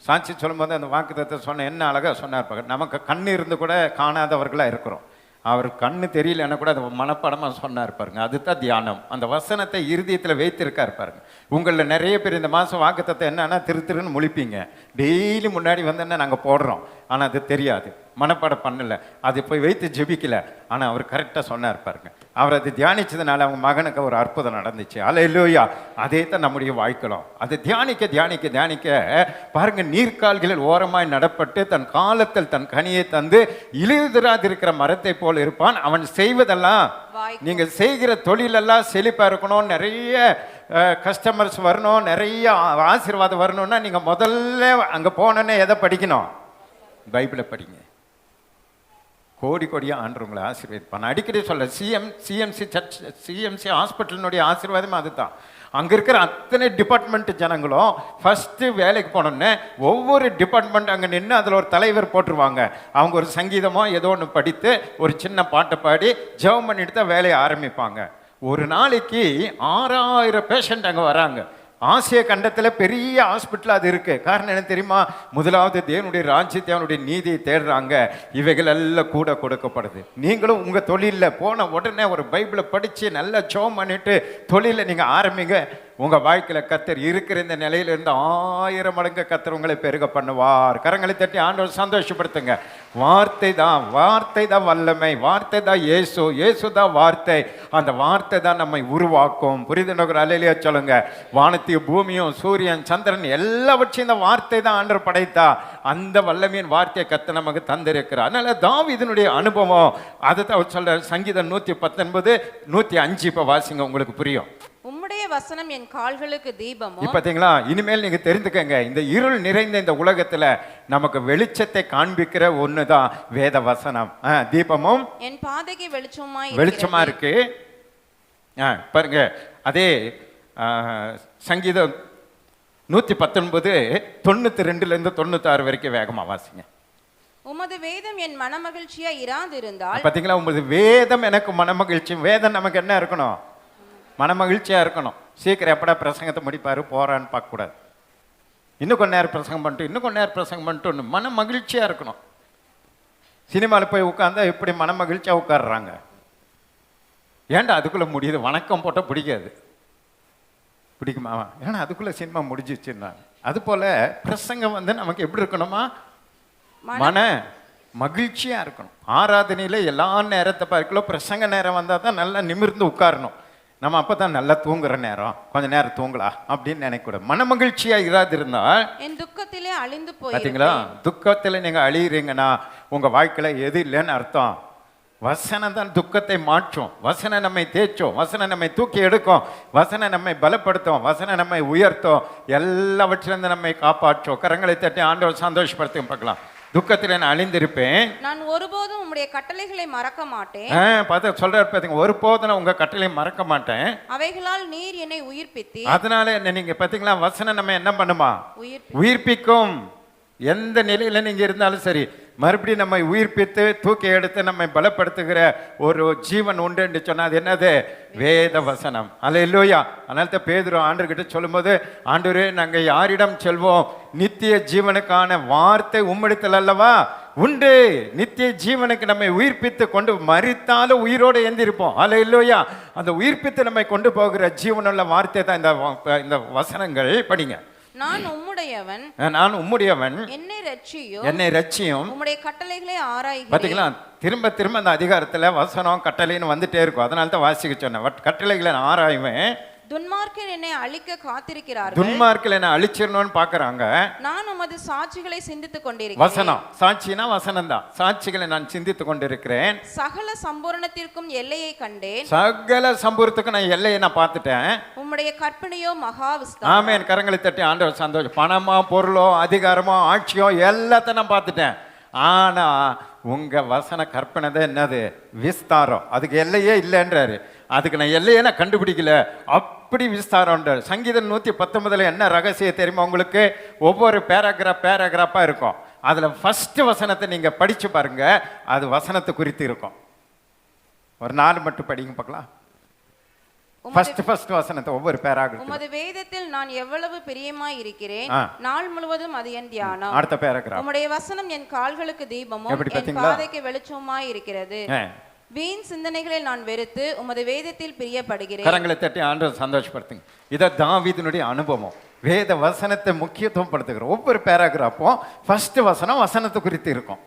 சாட்சி சொல்லும் போது அந்த வாக்குத்தத்தை சொன்ன என்ன அழகா சொன்னார். நமக்கு கண்ணு இருந்து கூட காணாதவர்களாக இருக்கிறோம். அவர் கண்ணு தெரியலன்னா கூட அதை மனப்பாடமாக சொன்னார் பாருங்க. அதுதான் தியானம். அந்த வசனத்தை இருதயத்தில் வைத்திருக்காரு பாருங்க. உங்களில் நிறைய பேர் இந்த மாதம் வாக்குத்தத்தை என்னன்னா திருன்னு முழிப்பீங்க. டெய்லி முன்னாடி வந்து என்ன நாங்கள் போடுறோம், ஆனால் அது தெரியாது. மனப்பாடம் பண்ணல, அது போய் வைத்து ஜெபிக்கல. ஆனா அவர் கரெக்டா சொன்னார் பாருங்க. அவர் அது தியானிச்சதுனால அவங்க மகனுக்கு ஒரு அற்புதம் நடந்துச்சு. அல்லேலூயா. அதே தான் நம்முடைய வாழ்க்கையிலும். அது தியானிக்க தியானிக்க தியானிக்க பாருங்க, நீர்க்கால்களில் ஓரமாய் நடப்பட்டு தன் காலத்தில் தன் கனியை தந்து இழுதிராதிருக்கிற மரத்தை போல் இருப்பான். அவன் செய்வதெல்லாம், நீங்க செய்கிற தொழிலெல்லாம் செழிப்பா இருக்கணும், நிறைய கஸ்டமர்ஸ் வரணும், நிறைய ஆசீர்வாதம் வரணும்னா நீங்க முதல்ல அங்க போனோன்னே எதை படிக்கணும்? பைபிளை படிங்க. கோடி கோடியாக ஆண்டவங்களை ஆசீர்வதிப்பான். அடிக்கடி சொல்ல சிஎம்சி சர்ச், சிஎம்சி ஹாஸ்பிட்டலினுடைய ஆசீர்வாதம் அதுதான். அங்கே இருக்கிற அத்தனை டிபார்ட்மெண்ட் ஜனங்களும் ஃபஸ்ட்டு வேலைக்கு போனோன்னே ஒவ்வொரு டிபார்ட்மெண்ட் அங்கே நின்று அதில் ஒரு தலைவர் போட்டுருவாங்க. அவங்க ஒரு சங்கீதமோ ஏதோ ஒன்று படித்து ஒரு சின்ன பாட்டை பாடி ஜெபம் பண்ணிட்டு தான் வேலையை ஆரம்பிப்பாங்க. ஒரு நாளைக்கு 6000 பேஷண்ட் அங்கே வராங்க. ஆசிய கண்டத்தில் பெரிய ஹாஸ்பிட்டல் அது இருக்கு. காரணம் என்ன தெரியுமா? முதலாவது தேவனுடைய ராஜ்யத்தை, அவனுடைய நீதியை தேடுறாங்க. இவைகள் எல்லாம் கூட கொடுக்கப்படுது. நீங்களும் உங்க தொழிலில் போன உடனே ஒரு பைபிளை படிச்சு நல்லா ஜெபம் பண்ணிட்டு தொழிலை நீங்க ஆரம்பிங்க. உங்க வாழ்க்கையில கர்த்தர் இருக்கிற இந்த நிலையிலிருந்து 1000 மடங்கு கர்த்தர் உங்களை பெருக பண்ணுவார். கரங்களை தட்டி ஆண்டவர் சந்தோஷப்படுத்துங்க. வார்த்தை தான் வல்லமை, வார்த்தை தான் இயேசு, இயேசு தான் வார்த்தை. அந்த வார்த்தை தான் நம்மை உருவாக்கும். புரிதுனோர் அல்லேலூயா சொல்லுங்க. வானத்தையும் பூமியும் சூரியன் சந்திரன் எல்லாவற்றையும் இந்த வார்த்தை தான் ஆண்டவர் படைத்தா. அந்த வல்லமையின் வார்த்தையை கர்த்தர் நமக்கு தந்திருக்கிறார். அதனால தாவீதினுடைய அனுபவம் அதை தான் சொல்ற. சங்கீதம் 119 105 இப்ப வாசிங்க, உங்களுக்கு புரியும். உம்முடைய வசனம் என் கால்களுக்கு தீபமும். பாத்தீங்களா? இனிமேல் நீங்க தெரிந்துக்கங்க, இந்த இருள் நிறைந்த இந்த உலகத்துல நமக்கு வெளிச்சத்தை காண்பிக்கிற ஒண்ணுதான் வேத வசனம். தீபமும் என் பாதைக்கு வெளிச்சமா இருக்கு. பாருங்க, அதே சங்கீதம் 119 92 96 வரைக்கும் வேகமா வாசிங்க. உமது வேதம் என் மனமகிழ்ச்சியா இராதிருந்தால். பாத்தீங்களா? உமது வேதம் எனக்கு மனமகிழ்ச்சி. வேதம் நமக்கு என்ன இருக்கணும்? மனமகிழ்ச்சியாக இருக்கணும். சீக்கிரம் எப்படா பிரசங்கத்தை முடிப்பார் போகிறான்னு பார்க்கக்கூடாது. இன்னும் கொஞ்ச நேரம் பிரசங்கம் பண்ணிட்டு இன்னும் கொஞ்ச நேரம் பிரசங்கம் பண்ணிட்டு ஒன்று மன மகிழ்ச்சியாக இருக்கணும். சினிமாவில் போய் உட்காந்தா எப்படி மன மகிழ்ச்சியாக உட்காடுறாங்க? ஏன்டா அதுக்குள்ளே முடியுது? வணக்கம் போட்டால் பிடிக்காது, பிடிக்குமா? ஏன்னா அதுக்குள்ளே சினிமா முடிஞ்சிச்சுன்னாங்க. அதுபோல் பிரசங்கம் நமக்கு எப்படி இருக்கணுமா? மன மகிழ்ச்சியாக இருக்கணும். ஆராதனையில் எல்லா நேரத்தை பார்க்கலாம், பிரசங்க நேரம் வந்தால் தான் நல்லா நிமிர்ந்து உட்காரணும். நம்ம அப்போ தான் நல்லா தூங்குற நேரம், கொஞ்ச நேரம் தூங்கலாம் அப்படின்னு நினைக்கூடாது. மன மகிழ்ச்சியாக இராதிருந்தா என் துக்கத்திலே அழிந்து போய். பார்த்தீங்களா? துக்கத்தில் நீங்கள் அழியிறீங்கன்னா உங்கள் வாழ்க்கையில் எது இல்லைன்னு அர்த்தம். வசனம் தான் துக்கத்தை மாற்றும். வசனம் நம்மை தேய்ச்சோம், வசனம் நம்மை தூக்கி எடுக்கும், வசனம் நம்மை பலப்படுத்தும், வசனம் நம்மை உயர்த்தும், எல்லாவற்றிலிருந்து நம்மை காப்பாற்றும். கரங்களை தட்டி ஆண்டவர் சந்தோஷப்படுத்த பார்க்கலாம். துக்கத்தில் நான் அழிந்திருப்பேன், நான் ஒருபோதும் உம்முடைய கட்டளைகளை மறக்க மாட்டேன். பார்த்து சொல்றாரு பாத்தீங்க, ஒருபோதும் உங்க கட்டளையை மறக்க மாட்டேன். அவைகளால் நீர் என்னை உயிர்ப்பித்தி. அதனால என்ன நீங்க பாத்தீங்களா? வசனம் நம்ம என்ன பண்ணுமா? உயிர்ப்பிக்கும். எந்த நிலையில நீங்க இருந்தாலும் சரி, மறுபடியும் நம்மை உயிர்ப்பித்து தூக்கி எடுத்து நம்மை பலப்படுத்துகிற ஒரு ஜீவன் உண்டு என்று சொன்னா அது என்னது? வேத வசனம். அல்லேலூயா. அதனால தான் பேதுரு ஆண்டவர்கிட்ட சொல்லும்போது, ஆண்டவரே நாங்கள் யாரிடம் செல்வோம்? நித்திய ஜீவனுக்கான வார்த்தை உம்மிடத்தில் அல்லவா உண்டு. நித்திய ஜீவனுக்கு நம்மை உயிர்ப்பித்து கொண்டு மரித்தாலும் உயிரோடு எந்திருப்போம். அல்லேலூயா. அந்த உயிர்ப்பித்து நம்மை கொண்டு போகிற ஜீவனுள்ள வார்த்தை தான் இந்த வசனங்கள். படிங்க. நான் உம்முடையவன், நான் உம்முடையவன், என்னை ரட்சியும், உம்முடைய கட்டளைகளை ஆராய்கிறேன். பாத்தீங்களா? திரும்ப திரும்ப அந்த அதிகாரத்துல வசனம் கட்டளைன்னு வந்துட்டே இருக்கும். அதனால தான் வாசிக்க சொன்னேன். கட்டளைகளை நான் ஆராய்வேன். துன்மார்க்கர் என்னை அழிக்க காத்திருக்கிறார்கள். துன்மார்க்கர் என்னை அழிச்சிடணும்னு பாக்குறாங்க. நான் உமது சாட்சிகளை சிந்தித்துக் கொண்டிருக்கிறேன். வசனம் சாட்சினா வசனம் தான். சாட்சிகளை நான் சிந்தித்துக் கொண்டிருக்கிறேன். சகல சம்பூரணத்திற்கும் எல்லையை கண்டேன். சகல சம்பூரணத்துக்கும் நான் எல்லையை நான் பார்த்துட்டேன். உம்முடைய கற்பனையோ மகா விஸ்தாரம். ஆமென். கரங்களை தட்டி ஆண்டவர் சந்தோஷம். பணமோ பொருளோ அதிகாரமோ ஆட்சியோ எல்லாத்தையும் நான் பார்த்துட்டேன். ஆனா உங்க வசன கற்பனை தான் என்னது? விஸ்தாரம். அதுக்கு எல்லையே இல்லைன்றாரு. அதுக்கு நான் எல்லையே நான் கண்டுபிடிக்கல, அப்படி விஸ்தாரம்ன்றார். சங்கீதம் 119 என்ன ரகசியம் தெரியுமா உங்களுக்கு? ஒவ்வொரு பேராகிராஃபா இருக்கும். அதுல ஃபர்ஸ்ட் வசனத்தை நீங்க படிச்சு பாருங்க, அது வசனத்தை குறித்து இருக்கும். ஒரு 4 மட்டும் படிங்க பார்க்கலாம். ஃபர்ஸ்ட் வசனத்தை ஒவ்வொரு பேராகிராஃப். உமது வேதத்தில் நான் எவ்வளவு பிரியமாய் இருக்கிறேன், நாள் முழுவதும் அது என் தியானம். அடுத்த பேராகிராஃப். உம்முடைய வசனம் என் கால்களுக்கு தீபமும் என் பாதைக்கு வெளிச்சமாய் இருக்கிறது. வீண் சிந்தனைகளை நான் வெறுத்து உமது வேதத்தில் பிரியப்படுகிறேன். கரங்களை தட்டி ஆண்டவர் சந்தோஷப்படுத்துங்க. இதை தாவீதினுடைய அனுபவம். வேத வசனத்தை முக்கியத்துவம் படுத்துகிறோம். ஒவ்வொரு பேராகிராஃபும் ஃபர்ஸ்ட் வசனம் வசனத்தை குறித்து இருக்கும்.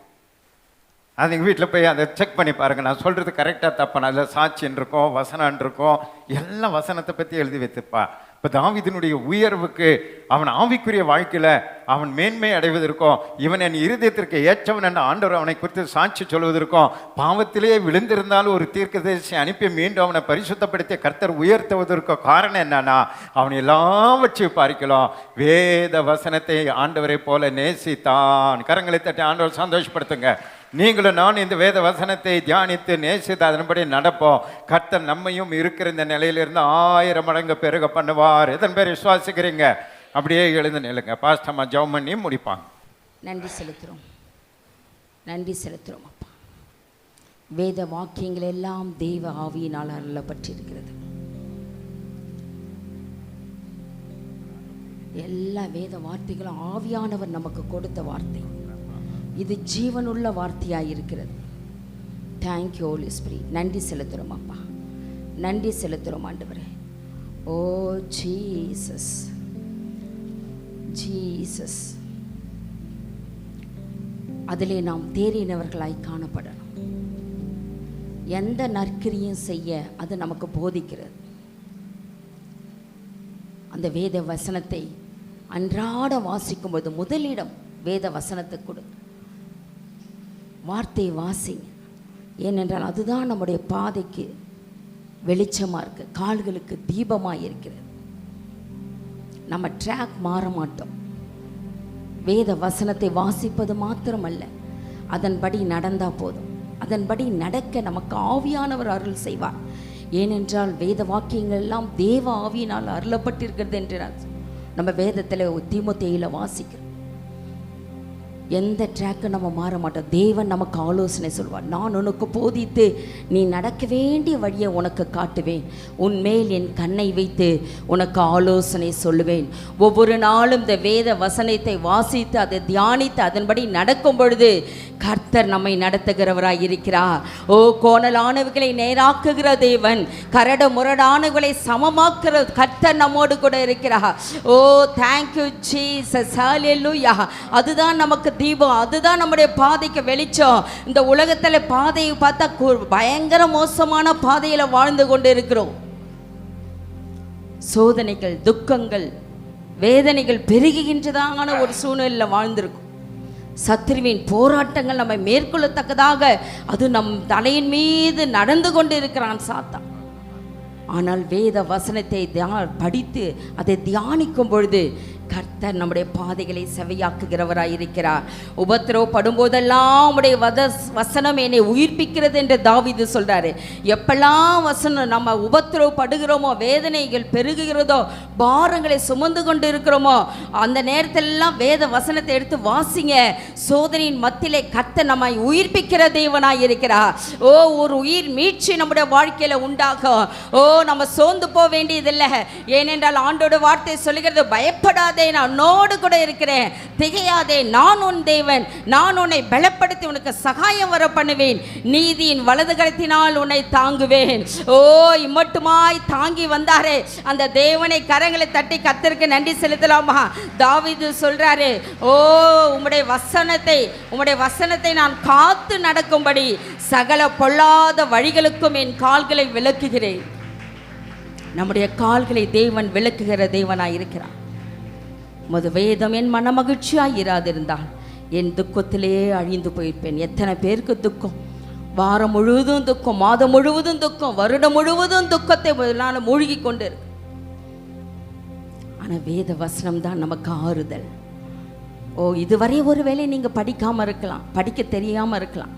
அது எங்கள் வீட்டில் போய் அதை செக் பண்ணி பாருங்கள், நான் சொல்கிறது கரெக்டாக தப்பான, அதில் சாட்சின்னு இருக்கும், வசனான் இருக்கும், எல்லாம் வசனத்தை பற்றி எழுதி வைத்துப்பா. இப்போ தாவீதினுடைய உயர்வுக்கு, அவன் ஆவிக்குரிய வாழ்க்கையில் அவன் மேன்மை அடைவதற்கும், இவன் என் இருதயத்திற்கு ஏற்றவன் என்ற ஆண்டவர் அவனை குறித்து சாட்சி சொல்வதற்கும், பாவத்திலேயே விழுந்திருந்தாலும் ஒரு தீர்க்கதரிசி அனுப்பி மீண்டும் அவனை பரிசுத்தப்படுத்திய கர்த்தர் உயர்த்துவதற்கும் காரணம் என்னன்னா, அவன் எல்லாவற்றையும் பார்க்கலாம் வேத வசனத்தை ஆண்டவரை போல நேசித்தான். கரங்களை தட்டி ஆண்டவர் சந்தோஷப்படுத்துங்க. நீங்களும் நான் இந்த வேத வசனத்தை தியானித்து நேசித்து அதன்படி நடப்போம். கர்த்தர் நம்மையும் இருக்கிற இந்த நிலையிலிருந்து 1000 மடங்கு பெருக பண்ணுவார். எதன் பேர் விசுவாசிக்கிறீங்க? அப்படியே எழுந்து நில்லுங்க. பாஸ்டம்மா ஜெபம் பண்ணி முடிப்பாங்க. நன்றி செலுத்துகிறோம், நன்றி செலுத்துகிறோம் அப்பா. வேத வாக்கியங்கள் எல்லாம் தெய்வ ஆவியினால் அருளப்பட்டிருக்கிறது. எல்லா வேத வார்த்தைகளும் ஆவியானவர் நமக்கு கொடுத்த வார்த்தை. இது ஜீவனுள்ள வார்த்தையாக இருக்கிறது. Thank you holy spirit. நன்றி செலுத்துகிறோம் அப்பா, நன்றி செலுத்துகிறோம் ஆண்டவரே. Oh Jesus, Jesus. அதிலே நாம் தேறினவர்களாய் காணப்படணும். எந்த நற்கிரியும் செய்ய அது நமக்கு போதிக்கிறது. அந்த வேத வசனத்தை அன்றாட வாசிக்கும்போது முதலிடம் வேத வசனத்துக்கு கொடு. வார்த்தை வாசிங்க. ஏனென்றால் அதுதான் நம்முடைய பாதைக்கு வெளிச்சமாக இருக்குது, கால்களுக்கு தீபமாக இருக்கிறது. நம்ம ட்ராக் மாற மாட்டோம். வேத வசனத்தை வாசிப்பது மாத்திரமல்ல, அதன்படி நடந்தால் போதும். அதன்படி நடக்க நமக்கு ஆவியானவர் அருள் செய்வார். ஏனென்றால் வேத வாக்கியங்கள் எல்லாம் தேவ ஆவியினால் அருளப்பட்டிருக்கிறது என்று நம்ம வேதத்தில் தீமோத்தேயுவில் வாசிக்கிறோம். எந்த ட்ராக்கு நம்ம மாற மாட்டோம். தேவன் நமக்கு ஆலோசனை சொல்வார். நான் உனக்கு போதித்து நீ நடக்க வேண்டிய வழியை உனக்கு காட்டுவேன். உன்மேல் என் கண்ணை வைத்து உனக்கு ஆலோசனை சொல்லுவேன். ஒவ்வொரு நாளும் இந்த வேத வசனத்தை வாசித்து அதை தியானித்து அதன்படி நடக்கும் பொழுது கர்த்தர் நம்மை நடத்துகிறவராய் இருக்கிறார். ஓ, கோணலானவைகளை நேராக்குகிற தேவன், கரடு முரடானவைகளை சமமாக்குற கர்த்தர் நம்மோடு கூட இருக்கிறார். ஓ தேங்க்யூ ஜீசஸ், ஹல்லேலூயா. அதுதான் நமக்கு தீபம், அதுதான் நம்முடைய பாதைக்கு வெளிச்சம். இந்த உலகத்தில் பாதையை பார்த்தா பயங்கர மோசமான பாதையில் வாழ்ந்து கொண்டு இருக்கிறோம். சோதனைகள், துக்கங்கள், வேதனைகள் பெருகுகின்றதான ஒரு சூழ்நிலையில் வாழ்ந்திருக்கும். சத்ருவின் போராட்டங்கள் நம்மை மேற்கொள்ளத்தக்கதாக அது நம் தலையின் மீது நடந்து கொண்டு இருக்கிறான் சாத்தான். ஆனால் வேத வசனத்தை படித்து அதை தியானிக்கும் பொழுது கர்த்தர் நம்முடைய பாதைகளை செவையாக்குகிறவராயிருக்கிறார். உபத்திரவப்படும் போதெல்லாம் உடைய வசனம் என்னை உயிர்ப்பிக்கிறது என்று தாவீது சொல்றாரு. எப்பெல்லாம் வசனம் நம்ம உபத்திரவப்படுகிறோமோ, வேதனைகள் பெருகுகிறதோ, பாரங்களை சுமந்து கொண்டு இருக்கிறோமோ, அந்த நேரத்திலெல்லாம் வேத வசனத்தை எடுத்து வாசிங்க. சோதனையின் மத்தியிலே கர்த்தர் நம்மை உயிர்ப்பிக்கிற தேவனாய் இருக்கிறார். ஓ, ஒரு உயிர் மீட்சி நம்முடைய வாழ்க்கையில உண்டாகும். ஓ, நம்ம சோர்ந்து போக வேண்டியதில்லை. ஏனென்றால் ஆண்டோட வார்த்தை சொல்லுகிறது, பயப்படாதே, நான் உன்னோடு கூட இருக்கிறேன், திகையாதே, நான் உன் தேவன், நான் உன்னை பலப்படுத்தி உனக்கு சகாயம் வர பண்ணுவேன், நீதியின் வலது கரத்தினால் உன்னை தாங்குவேன். ஓ, இம்மட்டுமாய் தாங்கி வந்தாரே அந்த தேவனை கரங்களை தட்டி கர்த்தருக்கு நன்றி செலுத்தலாமா? தாவீது சொல்றாரு, ஓ உம்முடைய வசனத்தை நான் காத்து நடக்கும்படி சகல பொல்லாத வழிகளுக்கும் என் கால்களை விலக்குகிறேன். நம்முடைய கால்களை தேவன் விலக்குகிற தேவனாய் இருக்கிறார். உமது வேதம் என் மன மகிழ்ச்சியாய் இராதிருந்தால் என் துக்கத்திலே அழிந்து போயிருப்பேன். எத்தனை பேருக்கு துக்கம், வாரம் முழுவதும் துக்கம், மாதம் முழுவதும் துக்கம், வருடம் முழுவதும் துக்கத்தை நான் மூழ்கி கொண்டு இருக்கு. ஆனால் வேத வசனம் தான் நமக்கு ஆறுதல். ஓ, இதுவரை ஒருவேளை நீங்க படிக்காம இருக்கலாம், படிக்க தெரியாம இருக்கலாம்,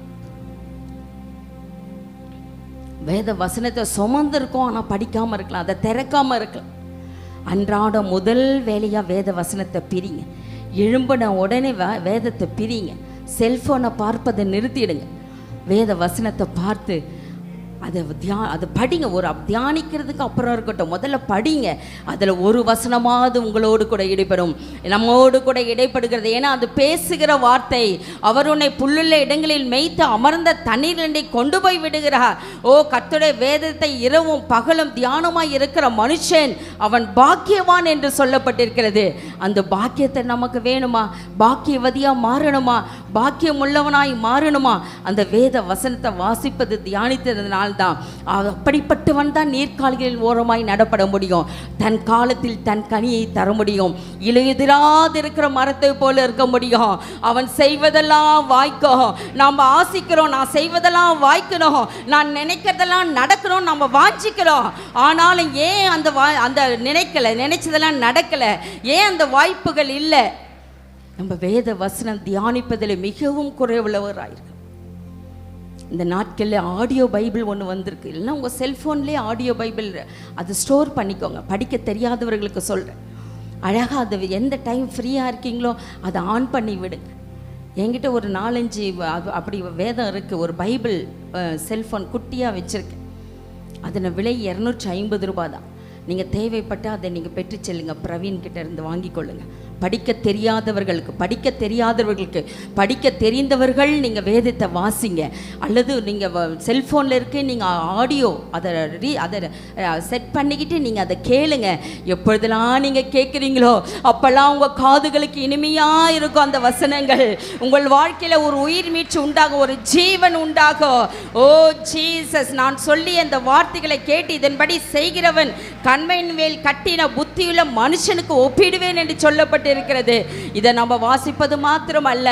வேத வசனத்தை சுமந்திருக்கோம் ஆனால் படிக்காம இருக்கலாம், அதை திறக்காம இருக்கலாம். அன்றாட முதல் வேலையாக வேத வசனத்தை பிரிங்க. எழும்பின உடனே வேதத்தை பிரிங்க. செல்ஃபோனை பார்ப்பதை நிறுத்திடுங்க. வேத வசனத்தை பார்த்து அதை படிங்க. ஒரு தியானிக்கிறதுக்கு அப்புறம் இருக்கட்டும், முதல்ல படிங்க. அதில் ஒரு வசனமாவது உங்களோடு கூட இடைப்படும், நம்மோடு கூட இடைப்படுகிறது. ஏன்னா அது பேசுகிற வார்த்தை. அவர் உன்னை புல்லுள்ள இடங்களில் மேய்த்து அமர்ந்த தண்ணீரை கொண்டு போய் விடுகிறார். ஓ, கர்த்தருடைய வேதத்தை இரவும் பகலும் தியானமாய் இருக்கிற மனுஷன் அவன் பாக்கியவான் என்று சொல்லப்பட்டிருக்கிறது. அந்த பாக்கியத்தை நமக்கு வேணுமா? பாக்கியவதியாக மாறணுமா? பாக்கியம் உள்ளவனாய் மாறணுமா? அந்த வேத வசனத்தை வாசிப்பது தியானித்ததுனால்தான் அப்படிப்பட்டவன் தான் நீர்க்கால்களில் ஓரமாய் நடப்பட முடியும். தன் காலத்தில் தன் கனியை தர முடியும். இலையுதிராது இருக்கிற மரத்தை போல இருக்க முடியும். அவன் செய்வதெல்லாம் வாய்க்கும். நாம் ஆசிக்கிறோம், நான் செய்வதெல்லாம் வாய்க்கணும், நான் நினைக்கிறதெல்லாம் நடக்கணும், நம்ம வாஞ்சிக்கிறோம். ஆனாலும் ஏன் அந்த நினைச்சதெல்லாம் நடக்கல? ஏன் அந்த வாய்ப்புகள் இல்லை? நம்ம வேத வசனம் தியானிப்பதில் மிகவும் குறைவுள்ளவராயிருக்கு. இந்த நாட்களில் ஆடியோ பைபிள் ஒன்று வந்திருக்கு. இல்லைன்னா உங்கள் செல்ஃபோன்லேயே ஆடியோ பைபிள் அது ஸ்டோர் பண்ணிக்கோங்க. படிக்க தெரியாதவர்களுக்கு சொல்கிறேன், அழகாக அது எந்த டைம் ஃப்ரீயாக இருக்கீங்களோ அதை ஆன் பண்ணி விடுங்க. என்கிட்ட ஒரு 4-5 அப்படி வேதம் இருக்குது. ஒரு பைபிள் செல்ஃபோன் குட்டியாக வச்சுருக்கேன். அதன் விலை 250 ரூபா தான். நீங்கள் தேவைப்பட்டால் அதை நீங்கள் பெற்று செல்லுங்க. பிரவீன் கிட்ட இருந்து வாங்கி கொள்ளுங்கள். படிக்க தெரியாதவர்களுக்கு, படிக்க தெரிந்தவர்கள் நீங்கள் வேதத்தை வாசிங்க. அல்லது நீங்கள் செல்ஃபோனில் இருக்கு, நீங்கள் ஆடியோ அதை செட் பண்ணிக்கிட்டு நீங்கள் அதை கேளுங்க. எப்பொழுதெல்லாம் நீங்கள் கேட்குறீங்களோ அப்போல்லாம் உங்கள் காதுகளுக்கு இனிமையாக இருக்கும் அந்த வசனங்கள். உங்கள் வாழ்க்கையில் ஒரு உயிர் மீட்சி உண்டாகும், ஒரு ஜீவன் உண்டாகும். ஓ ஜீசஸ், நான் சொல்லி அந்த வார்த்தைகளை கேட்டு இதன்படி செய்கிறவன் கண்மையின் மேல் கட்டின புத்தியுள்ள மனுஷனுக்கு ஒப்பிடுவேன் என்று சொல்லப்பட்டிருக்கிறது. இதை நம்ம வாசிப்பது மாத்திரம் அல்ல,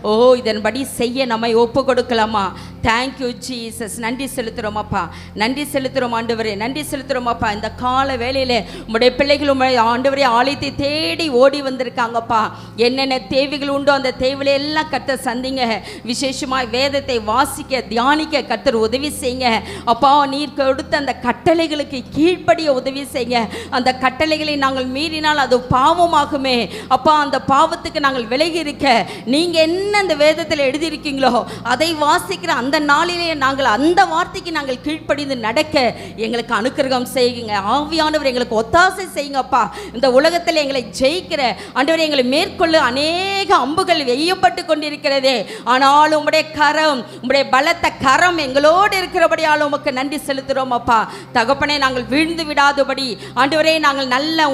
ஓ இதன்படி செய்ய நம்மை ஒப்பு கொடுக்கலாமா? Thank you Jesus. நன்றி செலுத்துகிறோம் அப்பா, நன்றி செலுத்துகிறோம் ஆண்டவரே, நன்றி செலுத்துகிறோம் அப்பா. இந்த கால வேளையில் உங்களுடைய பிள்ளைகள் ஆண்டவரே ஆலயத்தை தேடி ஓடி வந்திருக்காங்கப்பா. என்னென்ன தேவைகள் உண்டோ அந்த தேவைகளை எல்லாம் கர்த்தர் சந்திங்க. விசேஷமாக வேதத்தை வாசிக்க தியானிக்க கர்த்தர் உதவி செய்யுங்க அப்பா. நீர் கொடுத்த அந்த கட்டளைகளுக்கு கீழ்ப்படிய உதவி செய்யுங்க. அந்த கட்டளைகளை நாங்கள் மீறினால் அது பாவமாகுமே அப்பா. அந்த பாவத்துக்கு நாங்கள் விலகி இருக்க நீங்கள் என்ன அந்த வேதத்தில் எழுதியிருக்கீங்களோ அதை வாசிக்கிற அந்த நாளிலே நாங்கள் அந்த வார்த்தைக்கு நாங்கள் கீழ்ப்படிந்து நடக்க எங்களுக்கு அனுக்கிரகம் செய்யுங்க. ஆவியானவர் எங்களுக்கு ஒத்தாசை செய்யுங்கப்பா. இந்த உலகத்தில் எங்களை ஜெயிக்கிற ஆண்டவரே, எங்களை மேற்கொள்ள அநேக அம்புகள் வெய்யப்பட்டு கொண்டிருக்கிறதே, ஆனாலும் உம்முடைய கரம், உம்முடைய பலத்த கரம் எங்களோடு இருக்கிறபடியால் உமக்கு நன்றி செலுத்துகிறோம் அப்பா. தகப்பனே, நாங்கள் வீழ்ந்து விடாதபடி ஆண்டவரே நாங்கள் நல்ல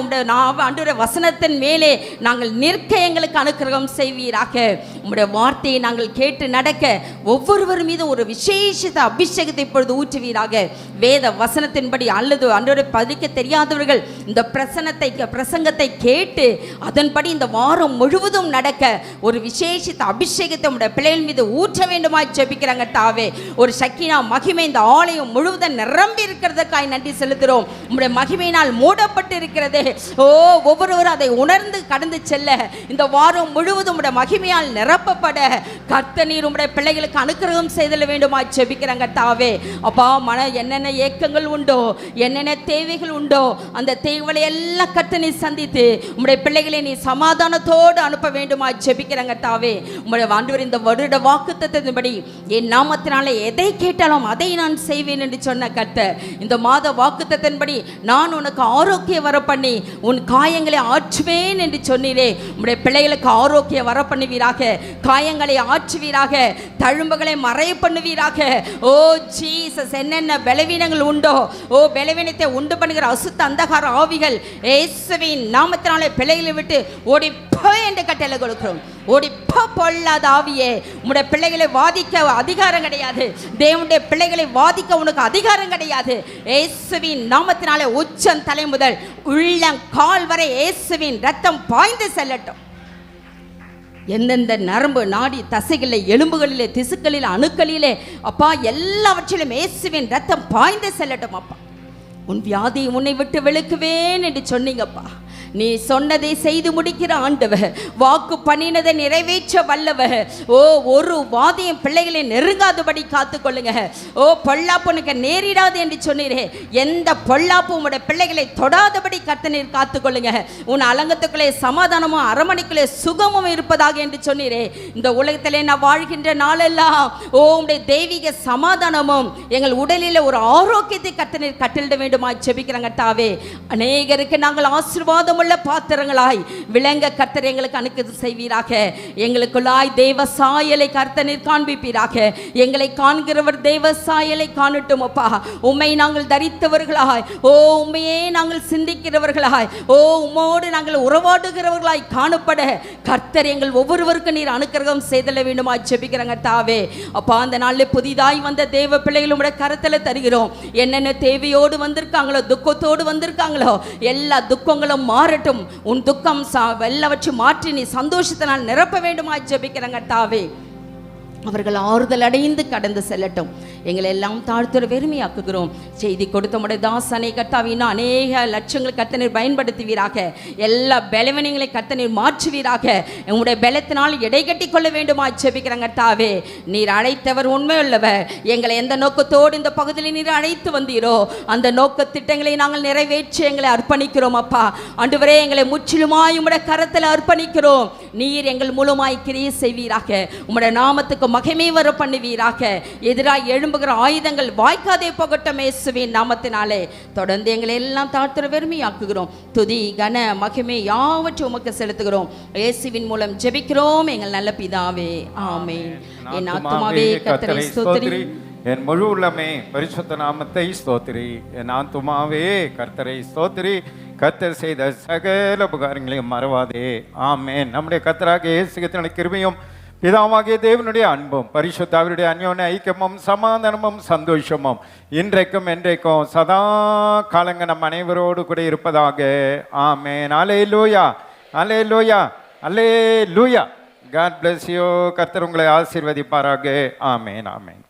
ஆண்டவரே வசனத்தின் மேலே நாங்கள் நிற்க எங்களுக்கு அனுக்கிரகம் செய்வீராக. உம்முடைய வார்த்தையை நாங்கள் கேட்டு நடக்க ஒவ்வொருவர் மீது ஒரு விசேஷித்த அபிஷேகத்தை இப்பொழுது ஊற்றுவீராக. வேத வசனத்தின்படி அல்லது அன்றோடு படிக்க தெரியாதவர்கள் இந்த பிரசங்கத்தை கேட்டு அதன்படி இந்த வாரம் முழுவதும் நடக்க ஒரு விசேஷித்த அபிஷேகத்தை உடைய பிள்ளைகள் மீது ஊற்ற வேண்டுமாய் ஜெபிக்கிறாங்க தாவே. ஒரு சக்கினா மகிமை இந்த ஆலயம் முழுவதும் நிரம்பி இருக்கிறதுக்காய் நன்றி செலுத்துகிறோம். உம்முடைய மகிமையினால் மூடப்பட்டு இருக்கிறது. ஓ, ஒவ்வொருவரும் அதை உணர்ந்து கடந்து செல்ல இந்த வாரம் முழுவதும் உடைய மகிமையால் நிரப்பப்பட கர்த்தர் நீர் உம்முடைய பிள்ளைகளுக்கு அனுக்கிரகம் செய்தல வேண்டுமா ஜெபிக்கிறாங்க தாவே. அப்பா, என்னென்ன ஏக்கங்கள் உண்டோ, என்னென்ன தேவைகள் உண்டோ அந்த தேவைகளை எல்லாம் கர்த்தர் நீ சந்தித்து உம்முடைய பிள்ளைகளை நீ சமாதானத்தோடு அனுப்ப வேண்டுமா ஜெபிக்கிறாங்க தாவே. உம்முடைய ஆண்டவர் இந்த வருட வாக்குத்தத்தத்தின்படி என் நாமத்தினாலே எதை கேட்டாலும் அதை நான் செய்வேன் என்று சொன்ன கர்த்தர், இந்த மாத வாக்குத்தத்தின்படி நான் உனக்கு ஆரோக்கிய வர பண்ணி உன் காயங்களை ஆற்றுவேன் என்று சொன்னீரே. உம்முடைய பிள்ளைகளுக்கு ஆரோக்கிய வர பண்ணுவீராக, காயங்களை ஆற்றுவீராக, தழும்புகளை மறைய பண்ணுவீராக. ஓ ஜீசஸ், என்னென்ன பலவீனங்கள் உண்டோ, ஓ பலவீனத்தை உண்டு பண்ணுகிற அசுத்த அந்தகார ஆவிகள் இயேசுவின் நாமத்தினாலே பிள்ளைகளை விட்டு ஓடி போ என்று கட்டளை கொடுக்கிறோம். ஓடி போ பொல்லாத ஆவியே. உம்முடைய பிள்ளைகளை வாதிக்க அதிகாரம் கிடையாது. தேவனுடைய பிள்ளைகளை வாதிக்க உனக்கு அதிகாரம் கிடையாது. இயேசுவின் நாமத்தினாலே உச்சம் தலை முதல் உள்ளம் கால் வரை இயேசுவின் ரத்தம் பாய்ந்து செல்லட்டும். எந்தெந்த நரம்பு நாடி தசைகளில் எலும்புகளிலே திசுக்களில் அணுக்களிலே அப்பா எல்லாவற்றிலும் இயேசுவின் ரத்தம் பாய்ந்து செல்லட்டும் அப்பா. உன் வியாதியை உன்னை விட்டு விலக்குவேன் என்று சொன்னீங்கப்பா. நீ சொன்னதை செய்து முடிக்கிற ஆண்டவர், வாக்கு பண்ணினதை நிறைவேற்ற வல்லவர். ஓ, ஒரு வாதியம் பிள்ளைகளை நெருங்காதபடி காத்துக்கொள்ளுங்க. ஓ, பொல்லாப்புனுக்கு நேரிடாது என்று சொன்னீரே, எந்த பொல்லாப்பும் உங்களுடைய பிள்ளைகளை தொடாதபடி கர்த்தர் காத்துக்கொள்ளுங்க. உன் அலங்கத்துக்குள்ளே சமாதானமும் அரமணிக்குள்ளே சுகமும் இருப்பதாக என்று சொன்னீரே. இந்த உலகத்திலே நான் வாழ்கின்ற நாளெல்லாம் ஓ, உம்முடைய தெய்வீக சமாதானமும் எங்கள் உடலில் ஒரு ஆரோக்கியத்தை கர்த்தர் கட்டளிட வேண்டுமா ஜெபிக்கிறேன் கர்த்தாவே. அநேகருக்கு நாங்கள் ஆசீர்வாதம் உள்ள பாத்திரங்களாய் விளங்க கர்த்தர் எங்களுக்கு அனுக்கிரகம் செய்வீராக. எங்களுக்குள்ளாய் தெய்வ சாயலை கர்த்தர் காண்பிப்பீராக. எங்களை காண்கிறவர் தெய்வ சாயலை காணட்டும் அப்பா. உம்மை நாங்கள் தரித்தவர்களாய், ஓ உம்மையே நாங்கள் சிந்திக்கிறவர்களாய், ஓ உம்மோடு நாங்கள் உறவாடுகிறவர்களாய் காணப்பட கர்த்தர் எங்கள் ஒவ்வொருவருக்கும் நீர் அனுக்கிரகம் செய்தல வேண்டுமா ஜெபிக்கிறேன் கர்த்தாவே. அப்பா, அந்த நாளில் புதிதாய் வந்த தேவ பிள்ளைகளும் கரத்தில் தருகிறோம். என்னென்ன தேவையோடு வந்திருக்காங்களோ, துக்கத்தோடு வந்திருக்காங்களோ, எல்லா துக்கங்களும் மாறட்டும். உன் துக்கம் எல்லாவற்றையும் மாற்றி நீ சந்தோஷத்தினால் நிரப்ப வேண்டுமா ஜெபிக்கிறேன் கர்த்தாவே. அவர்கள் ஆறுதல் அடைந்து கடந்து செல்லட்டும். எங்களை எல்லாம் தாழ்த்துற வெறுமையாக்குகிறோம். செய்தி கொடுத்த உடைய தாசனை கர்த்தாவின்னா அநேக லட்சங்கள் கர்த்தனை பயன்படுத்துவீராக. எல்லா பலவீனங்களை கர்த்தனை மாற்றுவீராக. உங்களுடைய பலத்தினால் எடை கட்டி கொள்ள வேண்டுமா ஜெபிக்கிறேன் கர்த்தாவே. நீர் அழைத்தவர் உண்மை உள்ளவர். எங்களை எந்த நோக்கத்தோடு இந்த பகுதியில் நீர் அழைத்து வந்தீரோ அந்த நோக்க திட்டங்களை நாங்கள் நிறைவேற்றி எங்களை அர்ப்பணிக்கிறோம் அப்பா. ஆண்டவரே, எங்களை முற்றிலுமாய் உம்முடைய கரத்தில் அர்ப்பணிக்கிறோம். நீர் எங்கள் மூலமாய் கிரியை செய்வீராக. உம்முடைய நாமத்துக்கு மகிமை வர பண்ணுவீராக. எதிராக எழும்புகிற ஆயுதங்கள் வாய்க்காதே போகட்டும் இயேசுவின் நாமத்தினாலே. தொடர்ந்து எங்களை எல்லாம் தாழ்த்துற வெறுமையாக்குகிறோம். துதி கன மகிமை யாவற்றையும் உமக்கு செலுத்துகிறோம். இயேசுவின் மூலம் ஜெபிக்கிறோம் எங்கள் நல்ல பிதாவே, ஆமென். என் ஆத்துமாவே கர்த்தரை ஸ்தோத்திரி, என் முழு உள்ளமே பரிசுத்த நாமத்தை ஸ்தோத்திரி. என் ஆத்துமாவே கர்த்தரை ஸ்தோத்திரி, கர்த்தர் செய்த சகல உபகாரங்களையும் மறவாதே. ஆமென். நம்முடைய கர்த்தராகிய இயேசு கிறிஸ்துவின் கிருபையும் பிதாவாகிய தேவனுடைய அன்பும் பரிசுத்தாவினுடைய அந்யோன்ய ஐக்கியமும் சமாதானமும் சந்தோஷமும் இன்றைக்கும் என்றைக்கும் சதா காலங்க நம் அனைவரோடு கூட இருப்பதாக. ஆமென். அல்லேலூயா, அல்லேலூயா, அல்லேலூயா. God bless you. கர்த்தர் உங்களை ஆசீர்வதிப்பாராக. ஆமென், ஆமென்.